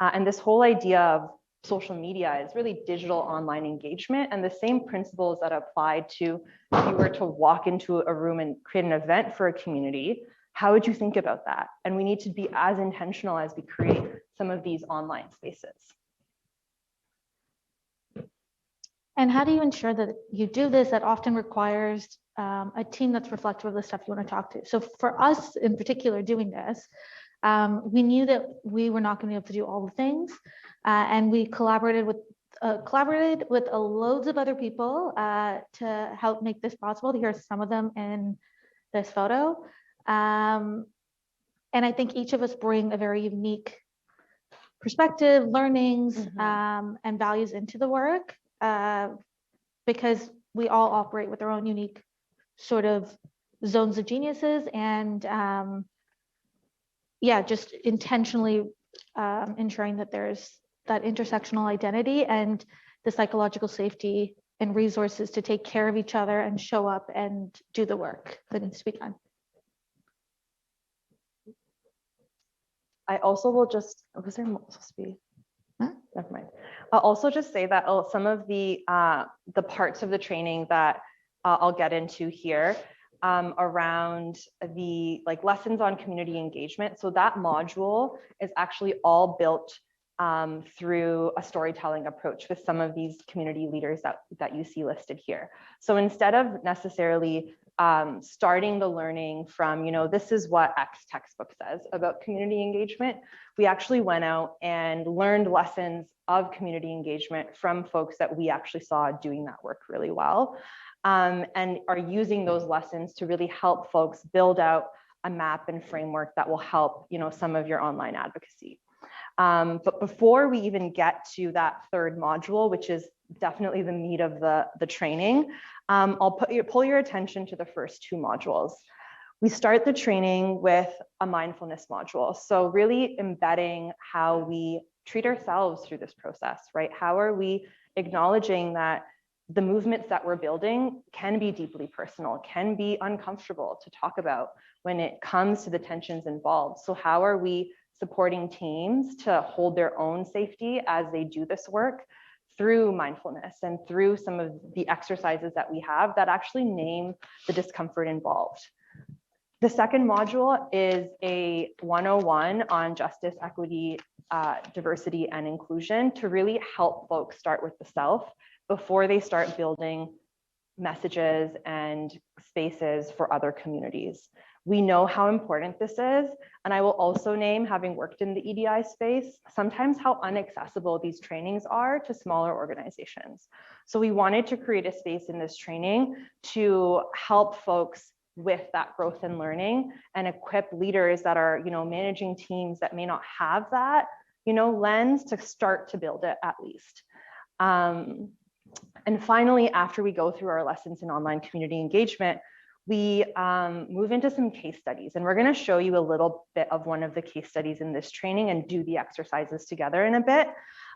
And this whole idea of social media is really digital online engagement, and the same principles that apply to if you were to walk into a room and create an event for a community, how would you think about that? And we need to be as intentional as we create some of these online spaces. and how do you ensure that you do this? That often requires a team that's reflective of the stuff you want to talk to. So for us in particular doing this, we knew that we were not going to be able to do all the things, and we collaborated with loads of other people to help make this possible. Here's some of them in this photo. And I think each of us bring a very unique perspective, learnings, and values into the work, because we all operate with our own unique sort of zones of geniuses, and yeah, just intentionally ensuring that there's that intersectional identity and the psychological safety and resources to take care of each other and show up and do the work that needs to be done. I also will just, was there supposed to be? Huh? Never mind. I'll also just say that some of the parts of the training that I'll get into here around the like lessons on community engagement. So that module is actually all built through a storytelling approach with some of these community leaders that you see listed here. So instead of necessarily starting the learning from, you know, this is what X textbook says about community engagement, we actually went out and learned lessons of community engagement from folks that we actually saw doing that work really well, and are using those lessons to really help folks build out a map and framework that will help, you know, some of your online advocacy. But before we even get to that third module, which is definitely the meat of the training, I'll pull your attention to the first two modules. We start the training with a mindfulness module. So really embedding how we treat ourselves through this process, right? How are we acknowledging that the movements that we're building can be deeply personal, can be uncomfortable to talk about when it comes to the tensions involved. So how are we supporting teams to hold their own safety as they do this work through mindfulness and through some of the exercises that we have that actually name the discomfort involved. The second module is a 101 on justice, equity, diversity, and inclusion to really help folks start with the self before they start building messages and spaces for other communities. We know how important this is, and I will also name, having worked in the EDI space, sometimes how inaccessible these trainings are to smaller organizations. So we wanted to create a space in this training to help folks with that growth and learning and equip leaders that are, managing teams that may not have that, lens to start to build it at least. And finally, after we go through our lessons in online community engagement, we move into some case studies, and we're going to show you a little bit of one of the case studies in this training and do the exercises together in a bit.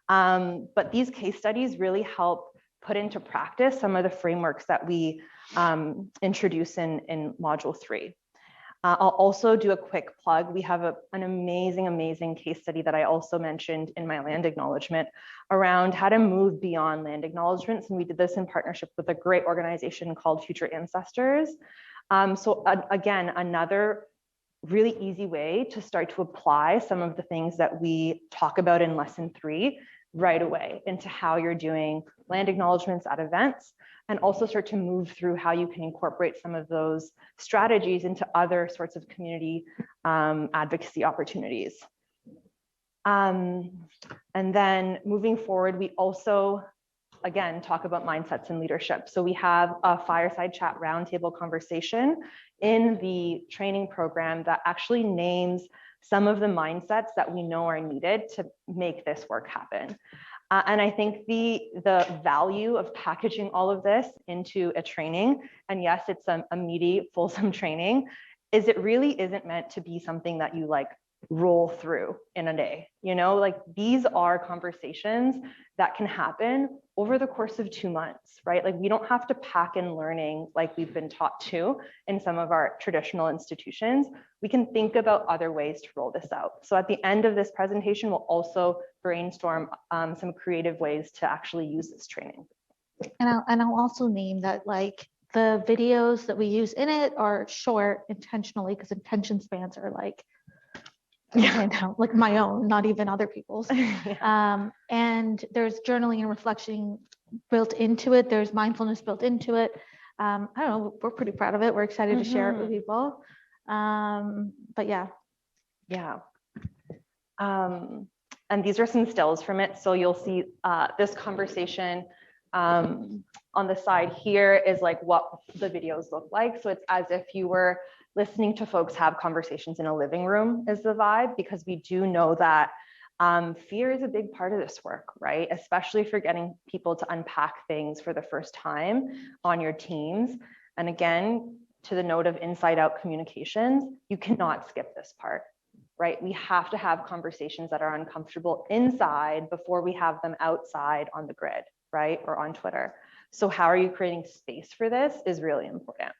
But these case studies really help put into practice some of the frameworks that we introduce in module 3. I'll also do a quick plug. We have an amazing case study that I also mentioned in my land acknowledgement around how to move beyond land acknowledgements. And we did this in partnership with a great organization called Future Ancestors. Again, another really easy way to start to apply some of the things that we talk about in lesson 3 right away into how you're doing land acknowledgements at events, and also start to move through how you can incorporate some of those strategies into other sorts of community advocacy opportunities. And then moving forward, we also, again, talk about mindsets and leadership. So we have a fireside chat roundtable conversation in the training program that actually names some of the mindsets that we know are needed to make this work happen. And I think the value of packaging all of this into a training, and yes, it's a meaty, fulsome training, is it really isn't meant to be something that you like roll through in a day. Like these are conversations that can happen over the course of 2 months, right? Like we don't have to pack in learning like we've been taught to in some of our traditional institutions. We can think about other ways to roll this out. So at the end of this presentation, we'll also brainstorm some creative ways to actually use this training. And I'll also name that like the videos that we use in it are short intentionally because attention spans are like, like my own, not even other people's. And there's journaling and reflection built into it. There's mindfulness built into it. I don't know, we're pretty proud of it. We're excited to share it with people. But yeah. Yeah. And these are some stills from it. So you'll see this conversation on the side here is like what the videos look like. So it's as if you were listening to folks have conversations in a living room is the vibe, because we do know that fear is a big part of this work, right? Especially for getting people to unpack things for the first time on your teams. And again, to the note of inside out communications, you cannot skip this part, right? We have to have conversations that are uncomfortable inside before we have them outside on the grid, right? Or on Twitter. So how are you creating space for this is really important.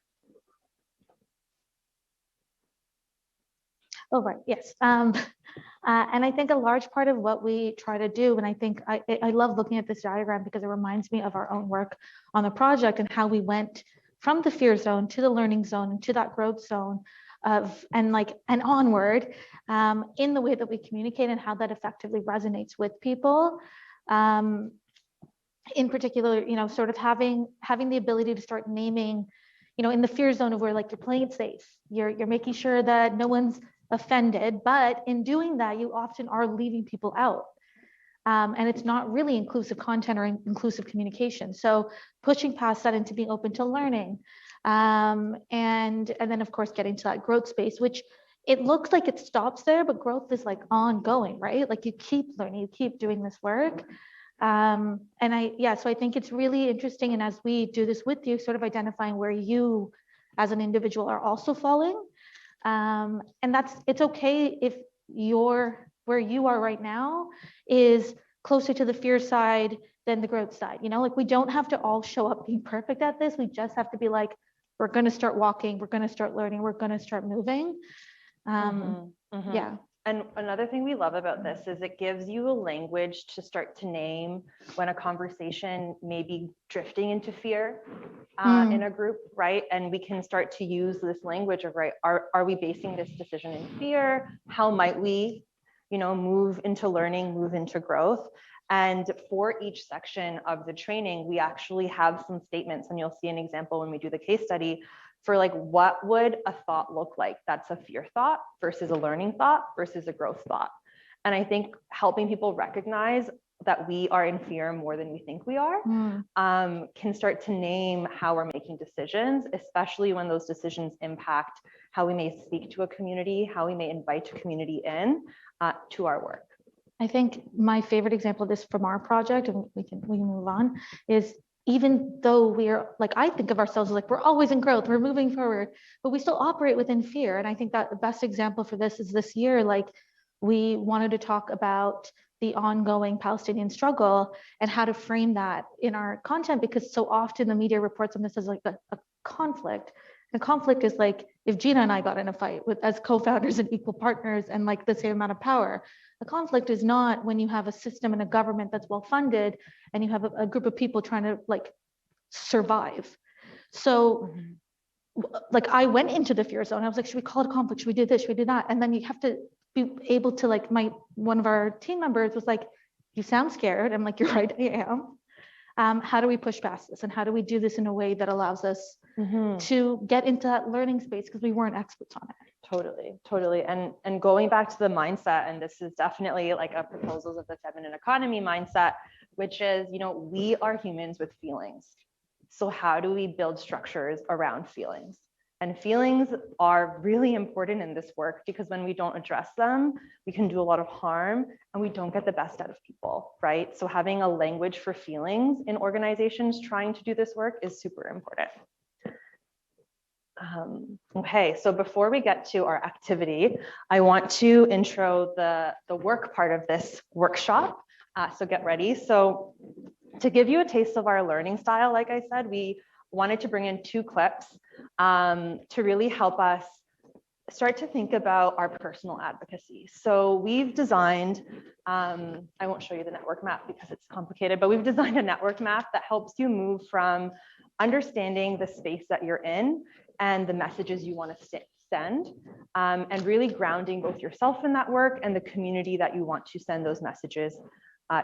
Oh, right, yes. And I think a large part of what we try to do, and I think I love looking at this diagram because it reminds me of our own work on the project and how we went from the fear zone to the learning zone and to that growth zone and onward in the way that we communicate and how that effectively resonates with people. In particular, sort of having the ability to start naming, in the fear zone of where like you're playing it safe, you're making sure that no one's offended, but in doing that, you often are leaving people out. And it's not really inclusive content or inclusive communication. So pushing past that into being open to learning. And then of course, getting to that growth space, which it looks like it stops there, but growth is like ongoing, right? Like you keep learning, you keep doing this work. So I think it's really interesting. And as we do this with you, sort of identifying where you as an individual are also falling, And it's okay if where you are right now is closer to the fear side than the growth side. Like we don't have to all show up being perfect at this. We just have to be like, we're going to start walking, we're going to start learning, we're going to start moving. Yeah. And another thing we love about this is it gives you a language to start to name when a conversation may be drifting into fear in a group, right? And we can start to use this language of, right, are we basing this decision in fear? How might we, move into learning, move into growth? And for each section of the training, we actually have some statements, and you'll see an example when we do the case study for like, what would a thought look like? That's a fear thought versus a learning thought versus a growth thought. And I think helping people recognize that we are in fear more than we think we are can start to name how we're making decisions, especially when those decisions impact how we may speak to a community, how we may invite a community in to our work. I think my favorite example of this from our project, and we can move on, is even though we're like, I think of ourselves as like, we're always in growth, we're moving forward, but we still operate within fear. And I think that the best example for this is this year, like we wanted to talk about the ongoing Palestinian struggle and how to frame that in our content, because so often the media reports on this as like a conflict. The conflict is like if Gina and I got in a fight as co-founders and equal partners and like the same amount of power. The conflict is not when you have a system and a government that's well funded and you have a group of people trying to like survive. So like I went into the fear zone. I was like, should we call it a conflict? Should we do this? Should we do that? And then you have to be able to like one of our team members was like, you sound scared. I'm like, you're right, I am. How do we push past this? And how do we do this in a way that allows us to get into that learning space? Because we weren't experts on it. Totally. And going back to the mindset, and this is definitely like a proposals of the feminine economy mindset, which is, we are humans with feelings. So how do we build structures around feelings? And feelings are really important in this work because when we don't address them, we can do a lot of harm and we don't get the best out of people, right? So having a language for feelings in organizations trying to do this work is super important. Okay, so before we get to our activity, I want to intro the work part of this workshop. So get ready. So to give you a taste of our learning style, like I said, we wanted to bring in 2 clips to really help us start to think about our personal advocacy. So we've designed, I won't show you the network map because it's complicated, but we've designed a network map that helps you move from understanding the space that you're in and the messages you want to send, and really grounding both yourself in that work and the community that you want to send those messages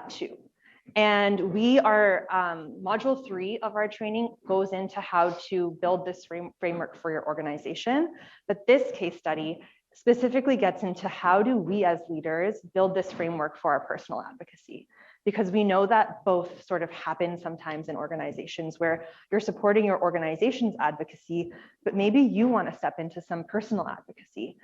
to. And we are, module 3 of our training goes into how to build this framework for your organization. But this case study specifically gets into how do we as leaders build this framework for our personal advocacy? Because we know that both sort of happen sometimes in organizations where you're supporting your organization's advocacy, but maybe you want to step into some personal advocacy.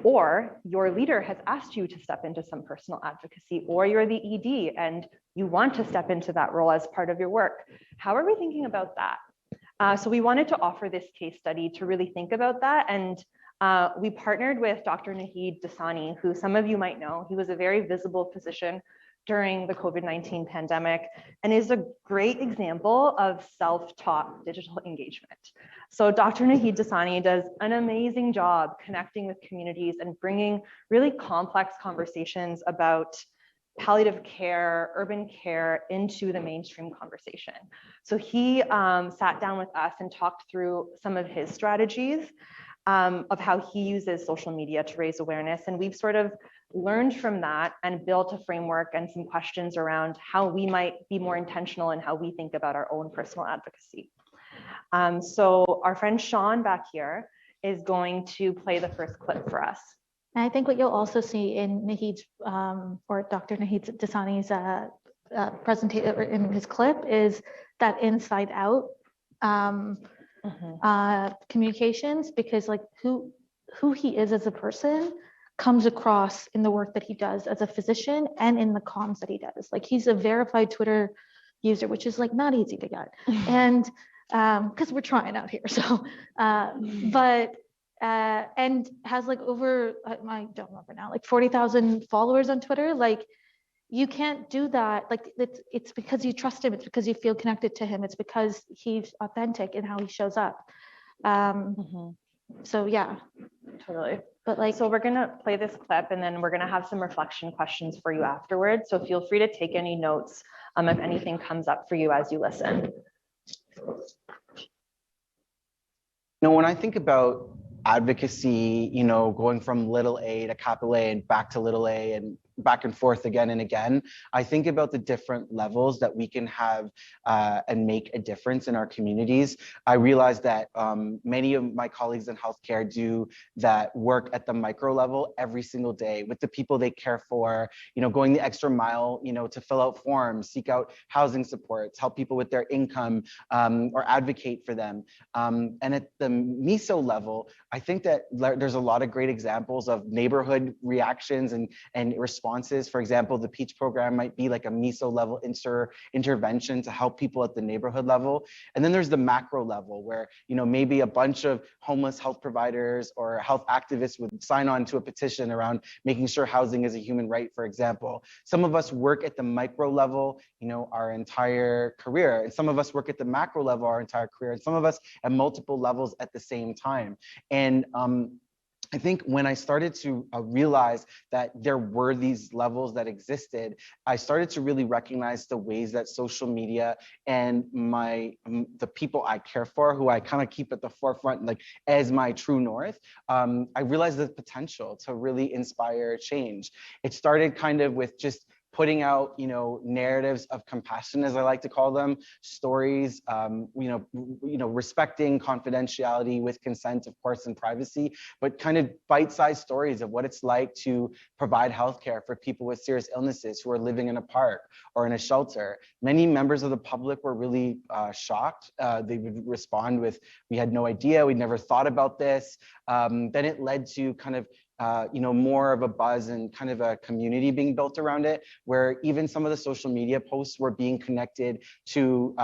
Or your leader has asked you to step into some personal advocacy, or you're the ED and you want to step into that role as part of your work. How are we thinking about that? So we wanted to offer this case study to really think about that. And we partnered with Dr. Nahid Dasani, who some of you might know. He was a very visible physician during the COVID-19 pandemic and is a great example of self-taught digital engagement. So Dr. Nahid Dasani does an amazing job connecting with communities and bringing really complex conversations about palliative care, urban care into the mainstream conversation. So he sat down with us and talked through some of his strategies of how he uses social media to raise awareness. And we've sort of learned from that and built a framework and some questions around how we might be more intentional in how we think about our own personal advocacy. So our friend Sean back here is going to play the first clip for us. And I think what you'll also see in Nahid's or Dr. Nahid Dasani's presentation in his clip is that inside out communications, because like who he is as a person comes across in the work that he does as a physician and in the comms that he does. Like he's a verified Twitter user, which is like not easy to get. And because we're trying out here. So, but and has like over, I don't remember now, like 40,000 followers on Twitter. Like, you can't do that. Like, it's because you trust him. It's because you feel connected to him. It's because he's authentic in how he shows up. So yeah, Totally. but like, So we're gonna play this clip and then we're gonna have some reflection questions for you afterwards. So feel free to take any notes if anything comes up for you as you listen. When I think about advocacy, going from little a to capital A and back to little a and back and forth again and again, I think about the different levels that we can have and make a difference in our communities. I realize that many of my colleagues in healthcare do that work at the micro level every single day with the people they care for, going the extra mile, to fill out forms, seek out housing supports, help people with their income, or advocate for them. And at the meso level, I think that there's a lot of great examples of neighborhood reactions and responses. For example, the Peach program might be like a meso level intervention to help people at the neighborhood level. And then there's the macro level where, maybe a bunch of homeless health providers or health activists would sign on to a petition around making sure housing is a human right, for example. Some of us work at the micro level, our entire career, and some of us work at the macro level our entire career, and some of us at multiple levels at the same time. And I think when I started to realize that there were these levels that existed, I started to really recognize the ways that social media and the people I care for, who I kind of keep at the forefront, like as my true north, I realized the potential to really inspire change. It started kind of with just putting out, narratives of compassion, as I like to call them, stories, respecting confidentiality with consent, of course, and privacy, but kind of bite-sized stories of what it's like to provide healthcare for people with serious illnesses who are living in a park or in a shelter. Many members of the public were really shocked. They would respond with, "We had no idea, we'd never thought about this." Then it led to kind of more of a buzz and kind of a community being built around it, where even some of the social media posts were being connected to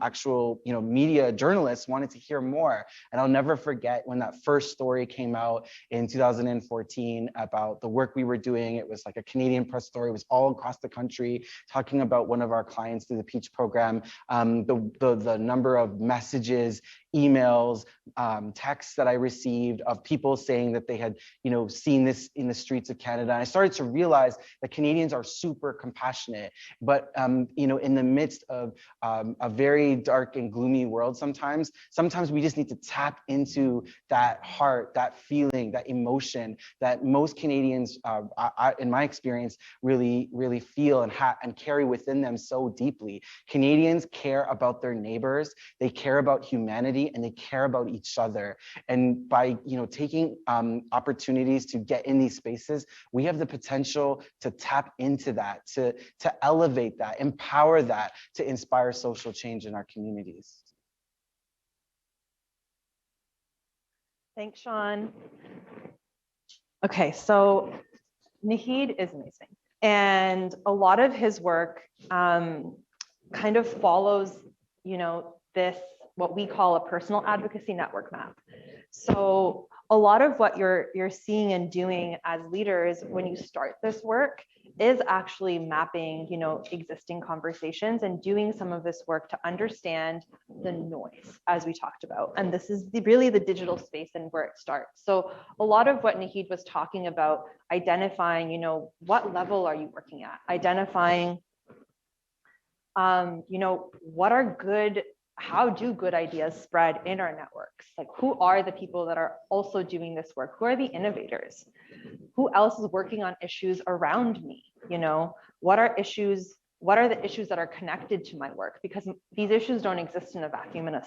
actual, media journalists wanted to hear more. And I'll never forget when that first story came out in 2014 about the work we were doing. It was like a Canadian press story. It was all across the country talking about one of our clients through the Peach program. The number of messages, emails, texts that I received of people saying that they had, seen this in the streets of Canada. And I started to realize that Canadians are super compassionate, but in the midst of a very dark and gloomy world, sometimes we just need to tap into that heart, that feeling, that emotion that most Canadians, in my experience, really feel and carry within them so deeply. Canadians care about their neighbors, they care about humanity, and they care about each other. And by taking opportunities to get in these spaces, we have the potential to tap into that, to elevate that, empower that, to inspire social change in our communities. Thanks, Sean. Okay, so Naheed is amazing. And a lot of his work kind of follows, this, what we call a personal advocacy network map. So a lot of what you're seeing and doing as leaders when you start this work is actually mapping, existing conversations and doing some of this work to understand the noise, as we talked about. And this is really the digital space and where it starts. So a lot of what Naheed was talking about, identifying, what level are you working at? Identifying, what are good, how do good ideas spread in our networks? Like, who are the people that are also doing this work? Who are the innovators? Who else is working on issues around me? What are the issues that are connected to my work? Because these issues don't exist in a vacuum, in a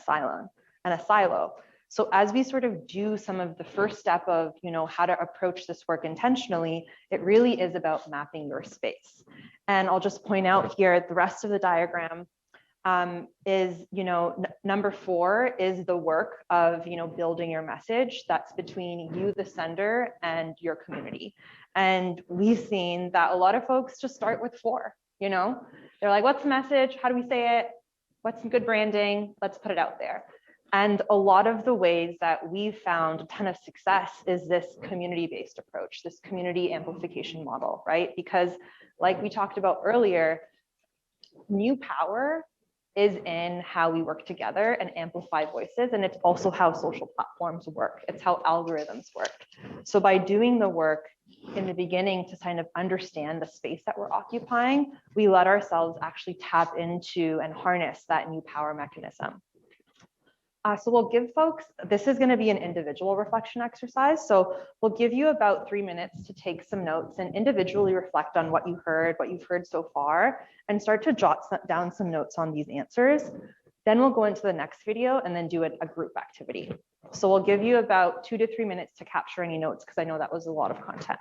silo. So as we sort of do some of the first step of, how to approach this work intentionally, it really is about mapping your space. And I'll just point out here, the rest of the diagram is, number 4 is the work of, building your message that's between you, the sender, and your community. And we've seen that a lot of folks just start with 4, they're like, what's the message? How do we say it? What's some good branding? Let's put it out there. And a lot of the ways that we've found a ton of success is this community-based approach, this community amplification model, right? Because like we talked about earlier, new power is in how we work together and amplify voices. And it's also how social platforms work. It's how algorithms work. So by doing the work in the beginning to kind of understand the space that we're occupying, we let ourselves actually tap into and harness that new power mechanism. So we'll give folks, this is going to be an individual reflection exercise. So we'll give you about 3 minutes to take some notes and individually reflect on what you heard, what you've heard so far, and start to jot down some notes on these answers. Then we'll go into the next video and then do a group activity. So we'll give you about 2 to 3 minutes to capture any notes because I know that was a lot of content.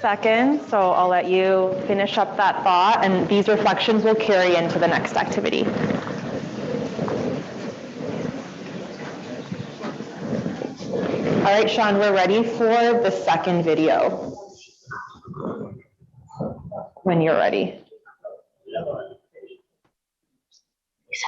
Seconds, so I'll let you finish up that thought, and these reflections will carry into the next activity. All right, Sean, we're ready for the second video. When you're ready.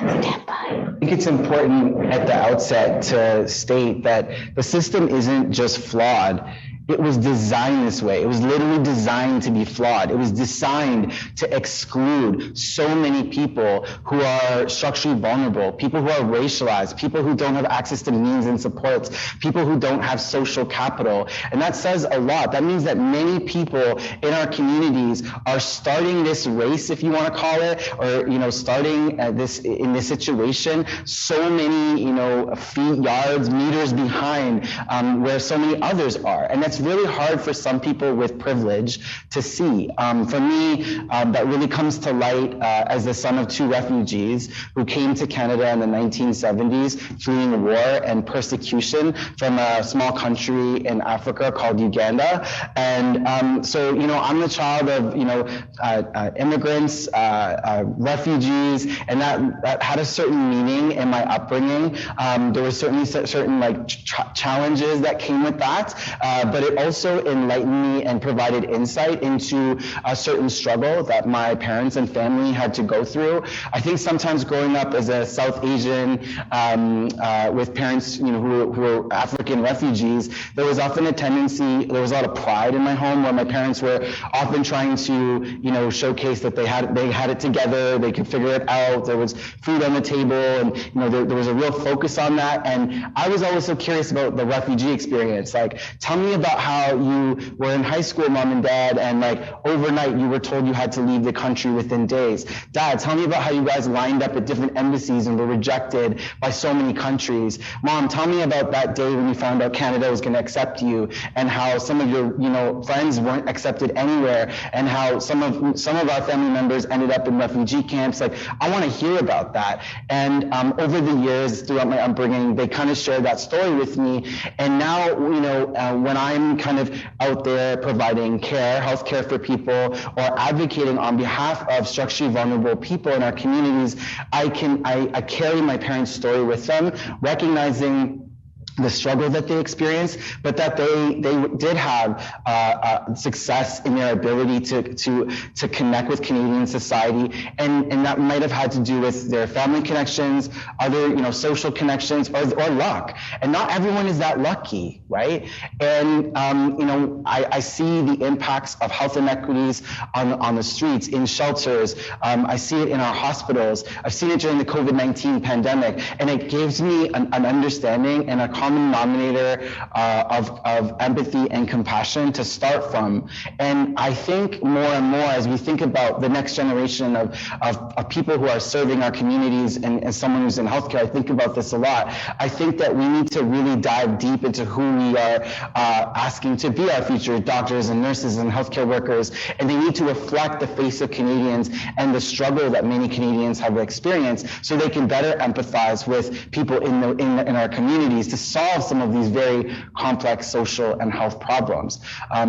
I think it's important at the outset to state that the system isn't just flawed. It was designed this way. It was literally designed to be flawed. It was designed to exclude so many people who are structurally vulnerable, people who are racialized, people who don't have access to means and supports, people who don't have social capital. And that says a lot. That means that many people in our communities are starting this race, if you want to call it, or, starting in this situation, so many, feet, yards, meters behind where so many others are. And that's really hard for some people with privilege to see. For me, that really comes to light as the son of 2 refugees who came to Canada in the 1970s, fleeing war and persecution from a small country in Africa called Uganda. And so, I'm the child of, immigrants, refugees, and that had a certain meaning in my upbringing. There were certainly certain challenges that came with that, but it also enlightened me and provided insight into a certain struggle that my parents and family had to go through. I think sometimes growing up as a South Asian with parents, who were African refugees, there was often a tendency, there was a lot of pride in my home where my parents were often trying to, showcase that they had it together, they could figure it out, there was food on the table, and there was a real focus on that. And I was always so curious about the refugee experience. Like, tell me about how you were in high school, mom and dad, and like overnight you were told you had to leave the country within days. Dad, tell me about how you guys lined up at different embassies and were rejected by so many countries. Mom, tell me about that day when you found out Canada was going to accept you, and how some of your friends weren't accepted anywhere, and how some of our family members ended up in refugee camps. Like, I want to hear about that. And over the years, throughout my upbringing, they kind of shared that story with me. And now, when I'm kind of out there providing care, healthcare for people, or advocating on behalf of structurally vulnerable people in our communities, I carry my parents' story with them, recognizing the struggle that they experienced, but that they did have success in their ability to connect with Canadian society, and that might have had to do with their family connections, other social connections, or luck. And not everyone is that lucky, right? And I see the impacts of health inequities on the streets, in shelters. I see it in our hospitals. I've seen it during the COVID-19 pandemic, and it gives me an understanding and a common denominator of empathy and compassion to start from. And I think more and more, as we think about the next generation of people who are serving our communities, and as someone who's in healthcare, I think about this a lot. I think that we need to really dive deep into who we are asking to be our future doctors and nurses and healthcare workers, and they need to reflect the face of Canadians and the struggle that many Canadians have experienced, so they can better empathize with people in our communities to solve some of these very complex social and health problems.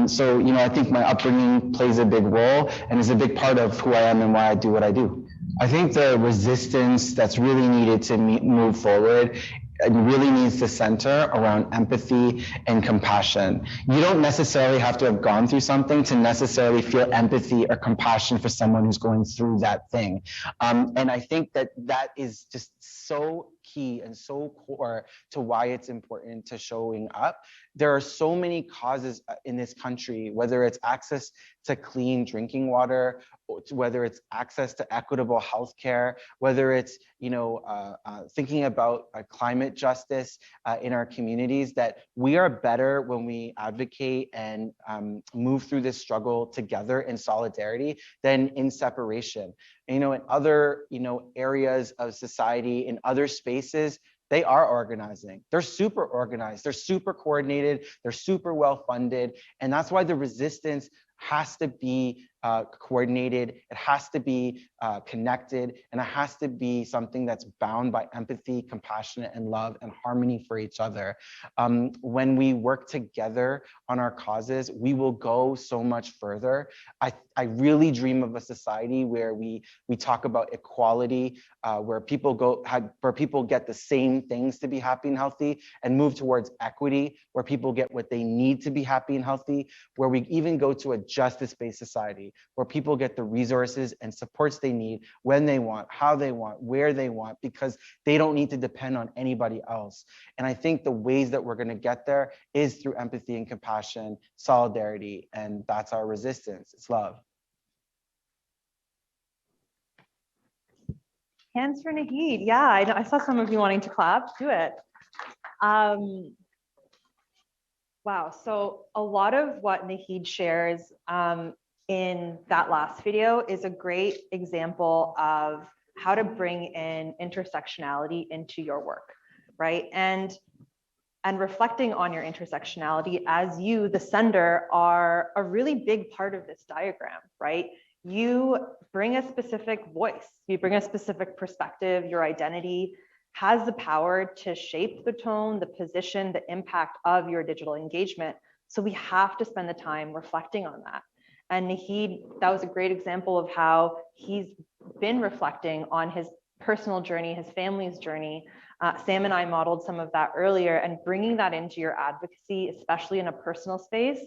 So I think my upbringing plays a big role and is a big part of who I am and why I do what I do. I think the resistance that's really needed to move forward, it really needs to center around empathy and compassion. You don't necessarily have to have gone through something to necessarily feel empathy or compassion for someone who's going through that thing. And I think that is just so key and so core to why it's important to showing up. There are so many causes in this country, whether it's access to clean drinking water, whether it's access to equitable healthcare, whether it's thinking about climate justice in our communities, that we are better when we advocate and move through this struggle together in solidarity than in separation. In other areas of society, in other spaces, they are organizing. They're super organized. They're super coordinated. They're super well funded. And that's why the resistance has to be coordinated, it has to be connected, and it has to be something that's bound by empathy, compassion, and love and harmony for each other. When we work together on our causes, we will go so much further. I really dream of a society where we talk about equality, where people get the same things to be happy and healthy, and move towards equity, where people get what they need to be happy and healthy, where we even go to a justice-based society, where people get the resources and supports they need when they want, how they want, where they want, because they don't need to depend on anybody else. And I think the ways that we're going to get there is through empathy and compassion, solidarity, and that's our resistance. It's love. Hands for Naheed. Yeah, I saw some of you wanting to clap. Do it. Wow, so a lot of what Naheed shares in that last video is a great example of how to bring in intersectionality into your work, right? And reflecting on your intersectionality as you, the sender, are a really big part of this diagram, right? You bring a specific voice, you bring a specific perspective, your identity has the power to shape the tone, the position, the impact of your digital engagement. So we have to spend the time reflecting on that. And Naheed, that was a great example of how he's been reflecting on his personal journey, his family's journey, Sam and I modeled some of that earlier, and bringing that into your advocacy, especially in a personal space,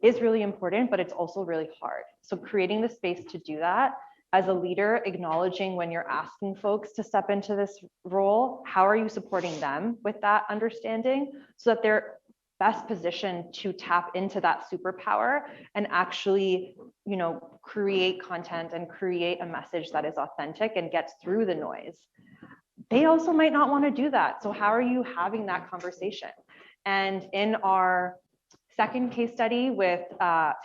is really important, but it's also really hard. So creating the space to do that as a leader, acknowledging when you're asking folks to step into this role, how are you supporting them with that understanding so that they're best positioned to tap into that superpower and actually, create content and create a message that is authentic and gets through the noise. They also might not want to do that. So how are you having that conversation? And in our second case study with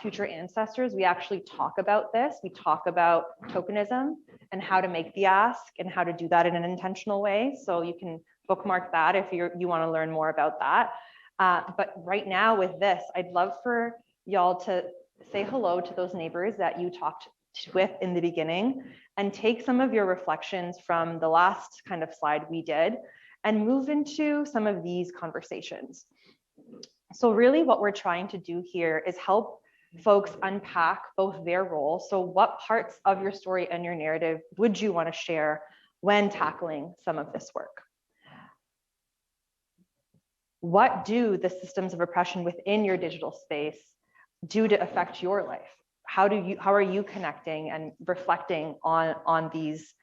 future ancestors, we actually talk about this. We talk about tokenism and how to make the ask and how to do that in an intentional way. So you can bookmark that if you want to learn more about that. But right now with this, I'd love for y'all to say hello to those neighbors that you talked with in the beginning and take some of your reflections from the last kind of slide we did and move into some of these conversations. So really what we're trying to do here is help folks unpack both their roles. So what parts of your story and your narrative would you want to share when tackling some of this work? What do the systems of oppression within your digital space do to affect your life? How are you connecting and reflecting on these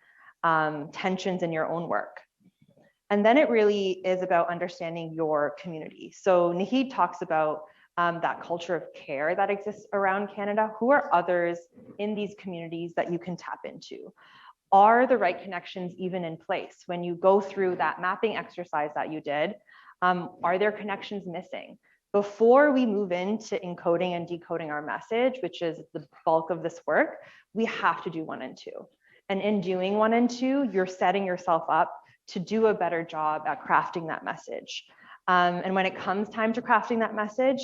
tensions in your own work? And then it really is about understanding your community. So Naheed talks about that culture of care that exists around Canada. Who are others in these communities that you can tap into? Are the right connections even in place? When you go through that mapping exercise that you did, are there connections missing? Before we move into encoding and decoding our message, which is the bulk of this work, we have to do 1 and 2. And in doing 1 and 2, you're setting yourself up to do a better job at crafting that message. And when it comes time to crafting that message,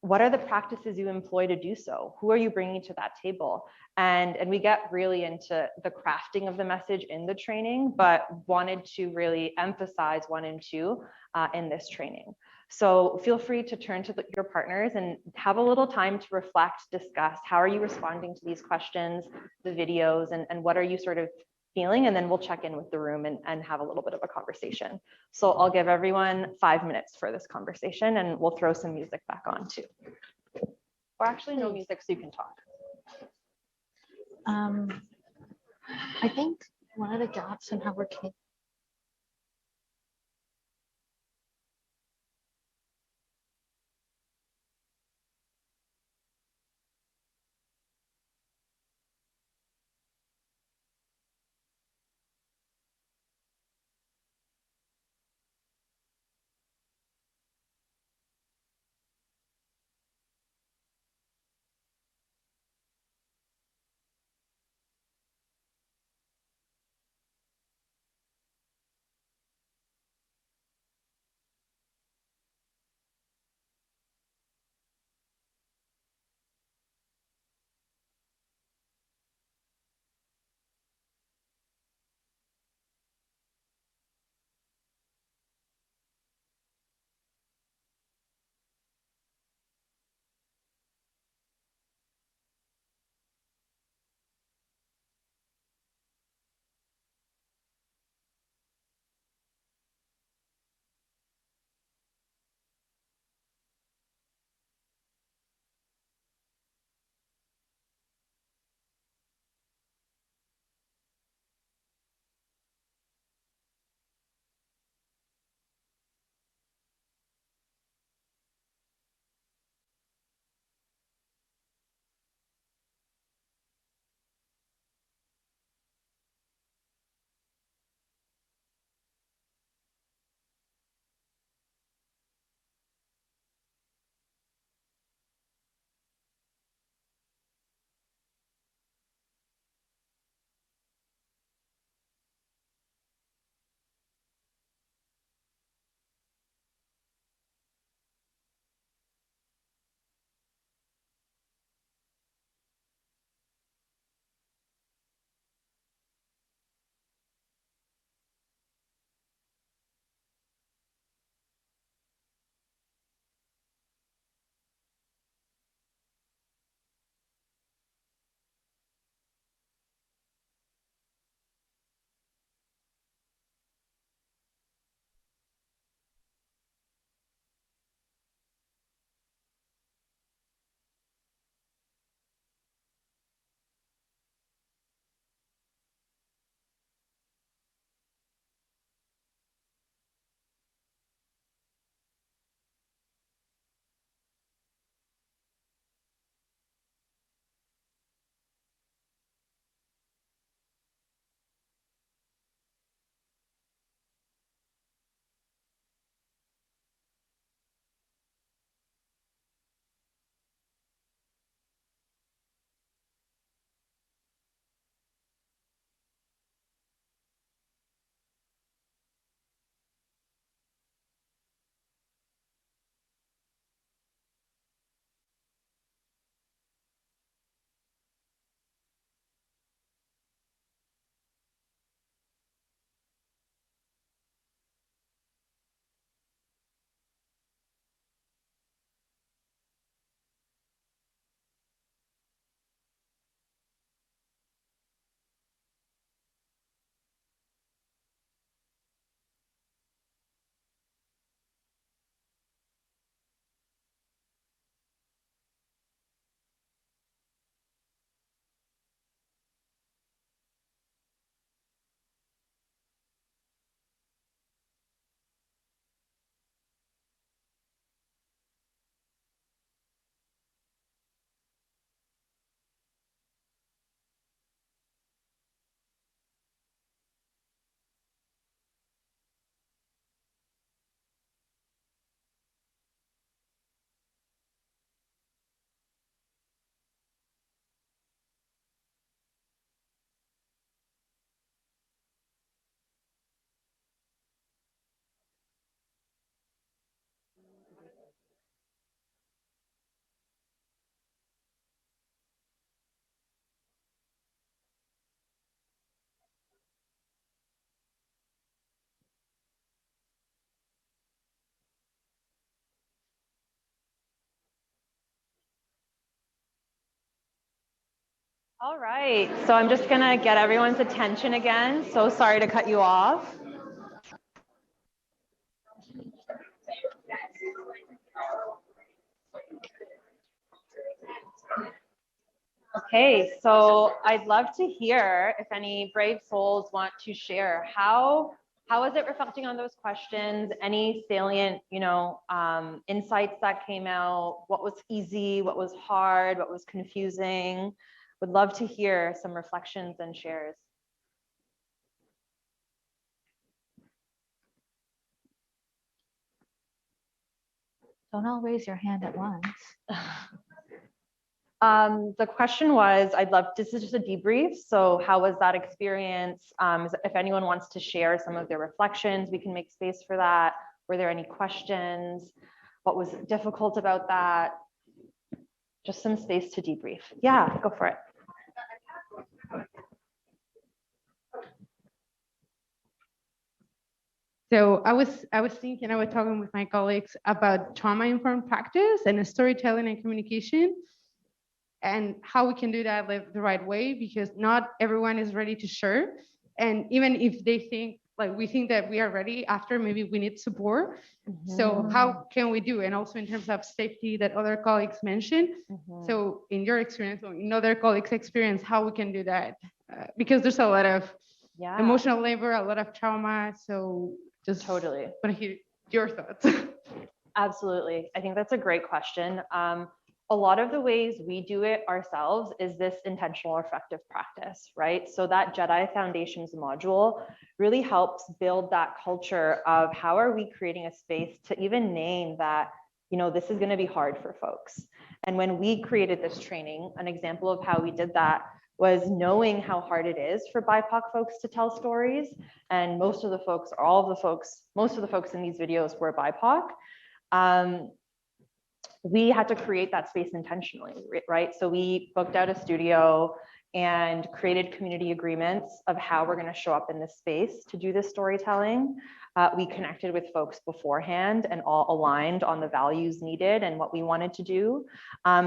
what are the practices you employ to do so? Who are you bringing to that table? And we get really into the crafting of the message in the training, but wanted to really emphasize 1 and 2 in this training. So feel free to turn to your partners and have a little time to reflect, discuss, how are you responding to these questions, the videos, and what are you sort of feeling? And then we'll check in with the room and have a little bit of a conversation. So I'll give everyone 5 minutes for this conversation and we'll throw some music back on too. Or actually no music, so you can talk. I think one of the gaps in how we're All right, so I'm just gonna get everyone's attention again. So sorry to cut you off. Okay, so I'd love to hear if any brave souls want to share how is it reflecting on those questions? Any salient, insights that came out? What was easy? What was hard? What was confusing? Would love to hear some reflections and shares. Don't all raise your hand at once. The question was, this is just a debrief. So how was that experience? If anyone wants to share some of their reflections, we can make space for that. Were there any questions? What was difficult about that? Just some space to debrief. Yeah, go for it. So I was thinking, I was talking with my colleagues about trauma-informed practice and storytelling and communication, and how we can do that the right way, because not everyone is ready to share. And even if they think, like we think that we are ready after, maybe we need support. So how can we do? And also in terms of safety that other colleagues mentioned. So in your experience, or in other colleagues' experience, how we can do that? Because there's a lot of emotional labor, a lot of trauma. So just totally want to hear your thoughts. Absolutely. I think that's a great question. A lot of the ways we do it ourselves is this intentional reflective practice, right? So that Jedi Foundations module really helps build that culture of how are we creating a space to even name that, this is going to be hard for folks. And when we created this training, an example of how we did that was knowing how hard it is for BIPOC folks to tell stories. And most of the folks in these videos were BIPOC. We had to create that space intentionally, right? So we booked out a studio and created community agreements of how we're going to show up in this space to do this storytelling. We connected with folks beforehand and all aligned on the values needed and what we wanted to do.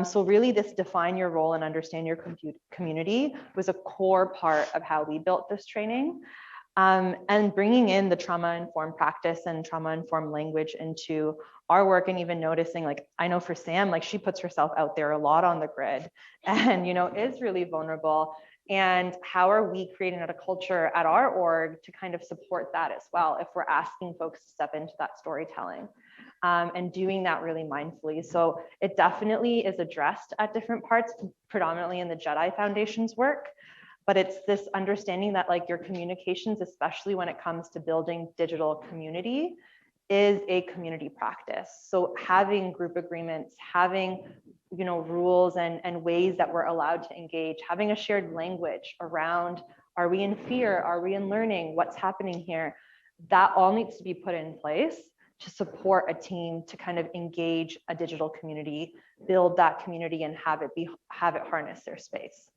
So really this define your role and understand your community was a core part of how we built this training. And bringing in the trauma-informed practice and trauma-informed language into our work, and even noticing, like, I know for Sam, like she puts herself out there a lot on the grid and, is really vulnerable. And how are we creating a culture at our org to kind of support that as well, if we're asking folks to step into that storytelling and doing that really mindfully. So it definitely is addressed at different parts, predominantly in the Jedi Foundations work. But it's this understanding that like your communications, especially when it comes to building digital community, is a community practice. So having group agreements, having rules and ways that we're allowed to engage, having a shared language around, are we in fear? Are we in learning? What's happening here? That all needs to be put in place to support a team to kind of engage a digital community, build that community, and have it harness their space.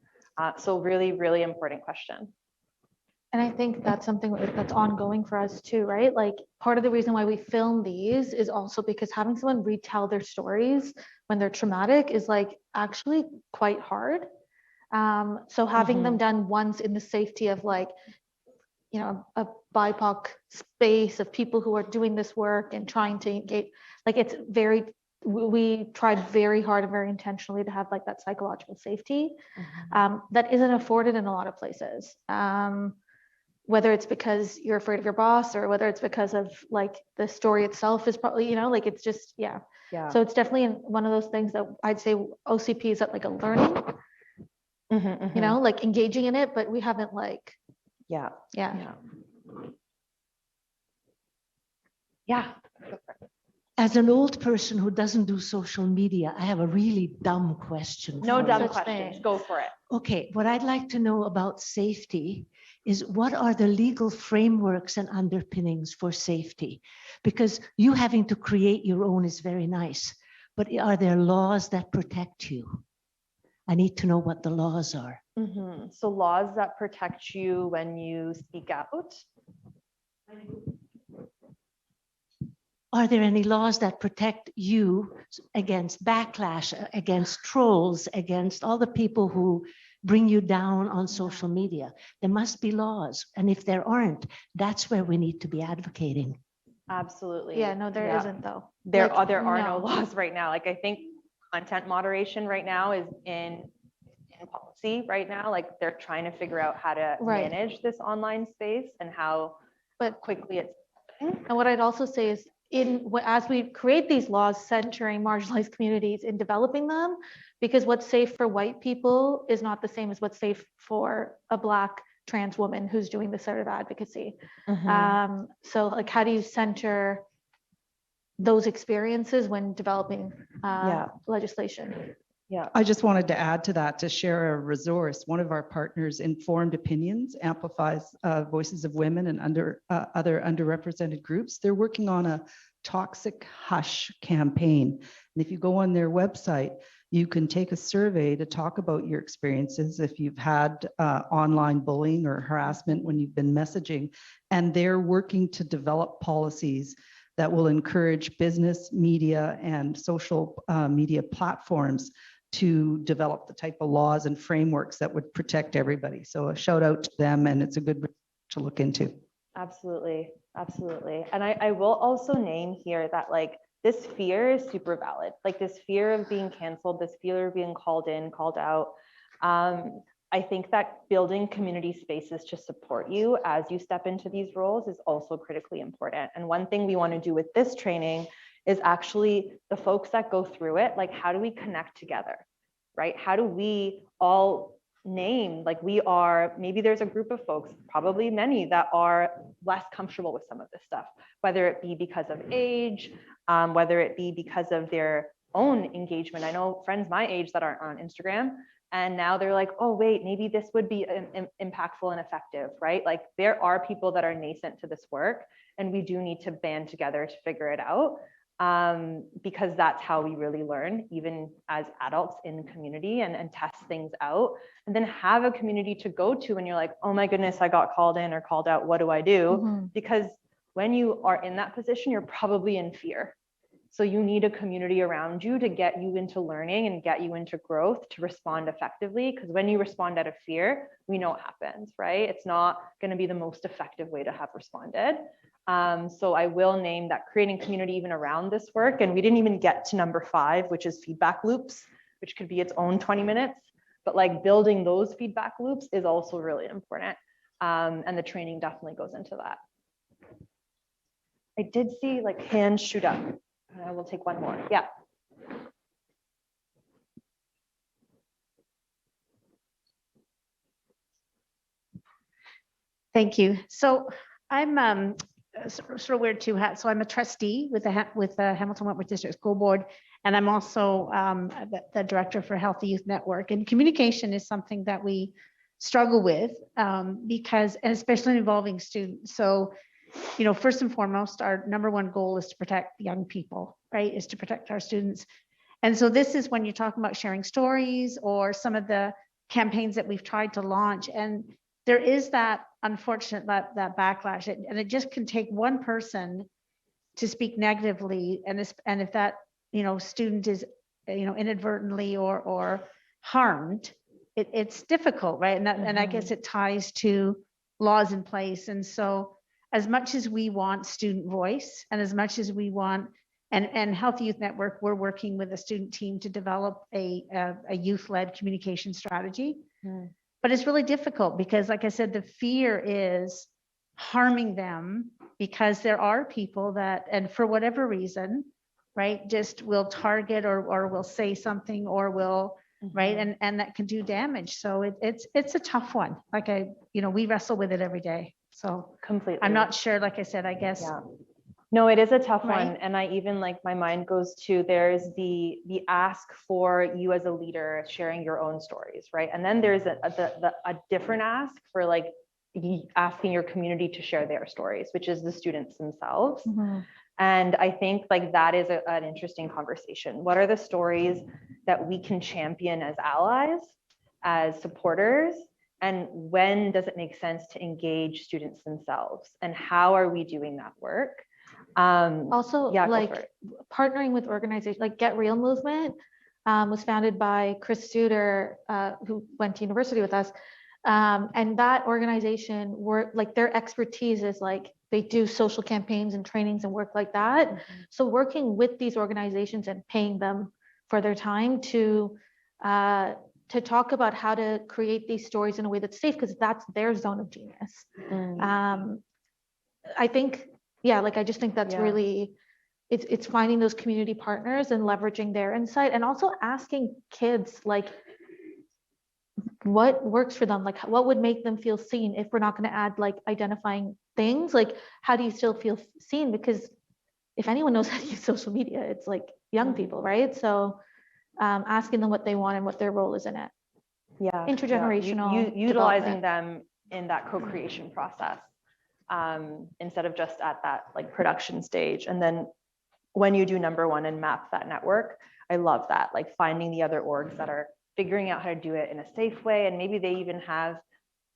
So really, really important question. And I think that's something that's ongoing for us too, right? Like part of the reason why we film these is also because having someone retell their stories when they're traumatic is like actually quite hard. So having them done once in the safety of like, a BIPOC space of people who are doing this work and trying to engage, like we tried very hard and very intentionally to have like that psychological safety that isn't afforded in a lot of places. Whether it's because you're afraid of your boss or whether it's because of like the story itself is probably, like it's just, yeah. So it's definitely one of those things that I'd say OCP is at like a learning, like engaging in it, but we haven't like, yeah. As an old person who doesn't do social media, I have a really dumb question. No dumb questions, go for it. Okay, what I'd like to know about safety is what are the legal frameworks and underpinnings for safety? Because you having to create your own is very nice, but are there laws that protect you? I need to know what the laws are. So laws that protect you when you speak out? Are there any laws that protect you against backlash, against trolls, against all the people who bring you down on social media. There must be laws. And if there aren't, that's where we need to be advocating. Absolutely. Yeah, no, there Yeah. not though. There Like, are no no. laws right now. Like I think content moderation right now is in policy right now. Like they're trying to figure out how to Right. manage this online space and how But quickly it's. And what I'd also say is as we create these laws centering marginalized communities in developing them, because what's safe for white people is not the same as what's safe for a Black trans woman who's doing this sort of advocacy. So like, how do you center those experiences when developing legislation? Yeah. I just wanted to add to that, to share a resource. One of our partners, Informed Opinions, amplifies voices of women and other underrepresented groups. They're working on a toxic hush campaign. And if you go on their website, you can take a survey to talk about your experiences if you've had online bullying or harassment when you've been messaging. And they're working to develop policies that will encourage business, media, and social media platforms to develop the type of laws and frameworks that would protect everybody. So a shout out to them, and it's a good to look into. Absolutely. Absolutely. And I will also name here that like this fear is super valid. Like this fear of being canceled, this fear of being called in, called out. I think that building community spaces to support you as you step into these roles is also critically important. And one thing we want to do with this training is actually the folks that go through it, like how do we connect together, right? How do we all name, like maybe there's a group of folks, probably many, that are less comfortable with some of this stuff, whether it be because of age, whether it be because of their own engagement. I know friends my age that aren't on Instagram, and now they're like, oh, wait, maybe this would be impactful and effective, right? Like there are people that are nascent to this work, and we do need to band together to figure it out. Because that's how we really learn, even as adults in community, and test things out, and then have a community to go to when you're like, oh my goodness, I got called in or called out, what do I do? Because when you are in that position, you're probably in fear. So you need a community around you to get you into learning and get you into growth to respond effectively. Because when you respond out of fear, we know what happens, right? It's not going to be the most effective way to have responded. So I will name that creating community even around this work. And we didn't even get to number 5, which is feedback loops, which could be its own 20 minutes. But like building those feedback loops is also really important. And the training definitely goes into that. I did see like hands shoot up. I will take one more. Yeah. Thank you. So I'm sort of wear 2 hats. So I'm a trustee with the Hamilton Wentworth District School Board, and I'm also the director for Healthy Youth Network. And communication is something that we struggle with because, and especially involving students. So, you know, first and foremost, our number 1 goal is to protect young people, right? Is to protect our students. And so this is when you're talking about sharing stories or some of the campaigns that we've tried to launch. And there is that unfortunate that backlash, and it just can take one person to speak negatively, and if that, you know, student is, you know, inadvertently or harmed, it's difficult, right? And that, and I guess it ties to laws in place. And so as much as we want student voice, and as much as we want, and Healthy Youth Network, we're working with a student team to develop a youth-led communication strategy. But it's really difficult because, like I said, the fear is harming them, because there are people that, and for whatever reason, right, just will target or will say something or will, right, and that can do damage. So it's a tough one. Like we wrestle with it every day. So completely. I'm not sure, like I said, I guess. Yeah. No, it is a tough Right. one. And I even like my mind goes to there's the ask for you as a leader sharing your own stories, right? And then there's a different ask for like asking your community to share their stories, which is the students themselves. And I think like that is an interesting conversation. What are the stories that we can champion as allies, as supporters? And when does it make sense to engage students themselves? And how are we doing that work? Also, yeah, like partnering with organizations like Get Real Movement, was founded by Chris Suter, who went to university with us. And that organization like their expertise is like they do social campaigns and trainings and work like that. So working with these organizations and paying them for their time to talk about how to create these stories in a way that's safe, because that's their zone of genius. I think, yeah, like I just think that's really, it's finding those community partners and leveraging their insight, and also asking kids like what works for them, like what would make them feel seen. If we're not going to add like identifying things, like how do you still feel seen? Because if anyone knows how to use social media, it's like young people, right? So asking them what they want and what their role is in it. Yeah. Intergenerational Utilizing development. them in that co-creation process, instead of just at that like production stage. And then when you do number one and map that network, I love that, like finding the other orgs that are figuring out how to do it in a safe way. And maybe they even have,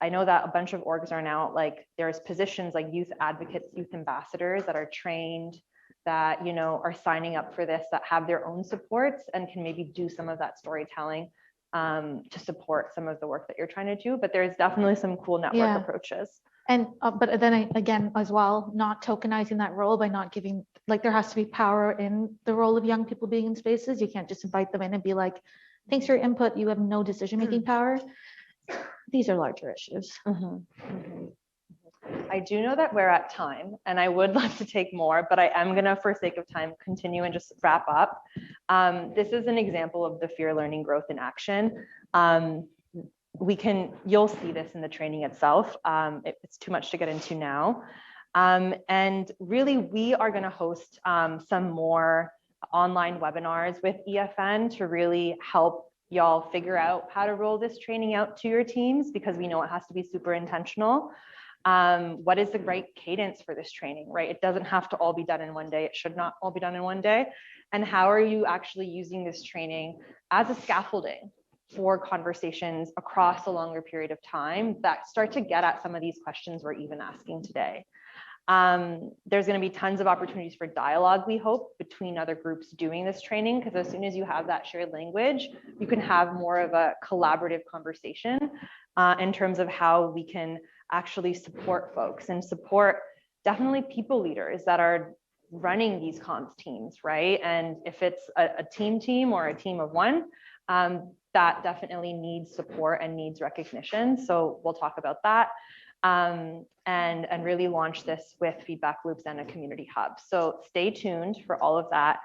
I know that a bunch of orgs are now like, there's positions like youth advocates, youth ambassadors that are trained, that, you know, are signing up for this, that have their own supports and can maybe do some of that storytelling to support some of the work that you're trying to do. But there's definitely some cool network approaches. And but then again as well, not tokenizing that role by not giving, like there has to be power in the role of young people being in spaces. You can't just invite them in and be like, thanks for your input, you have no decision-making power. These are larger issues. I do know that we're at time and I would love to take more, but I am gonna, for sake of time, continue and just wrap up. This is an example of the fear learning growth in action. You'll see this in the training itself. It's too much to get into now. And really, we are gonna host some more online webinars with EFN to really help y'all figure out how to roll this training out to your teams, because we know it has to be super intentional. What is the right cadence for this training, right? It doesn't have to all be done in one day. It should not all be done in one day. And how are you actually using this training as a scaffolding for conversations across a longer period of time that start to get at some of these questions we're even asking today? There's going to be tons of opportunities for dialogue, we hope, between other groups doing this training, because as soon as you have that shared language, you can have more of a collaborative conversation in terms of how we can actually support folks and support definitely people leaders that are running these comms teams, right? And if it's a team or a team of one, that definitely needs support and needs recognition. So we'll talk about that. And really launch this with feedback loops and a community hub. So stay tuned for all of that.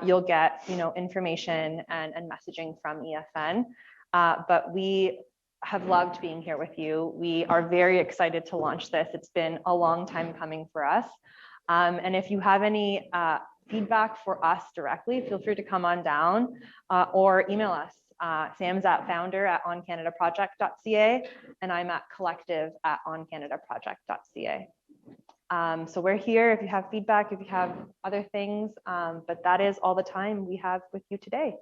You'll get, information and messaging from EFN, but we have loved being here with you. We are very excited to launch this. It's been a long time coming for us. And if you have any feedback for us directly, feel free to come on down or email us. Sam's at founder@oncanadaproject.ca and I'm at collective@oncanadaproject.ca. So we're here if you have feedback, if you have other things, but that is all the time we have with you today.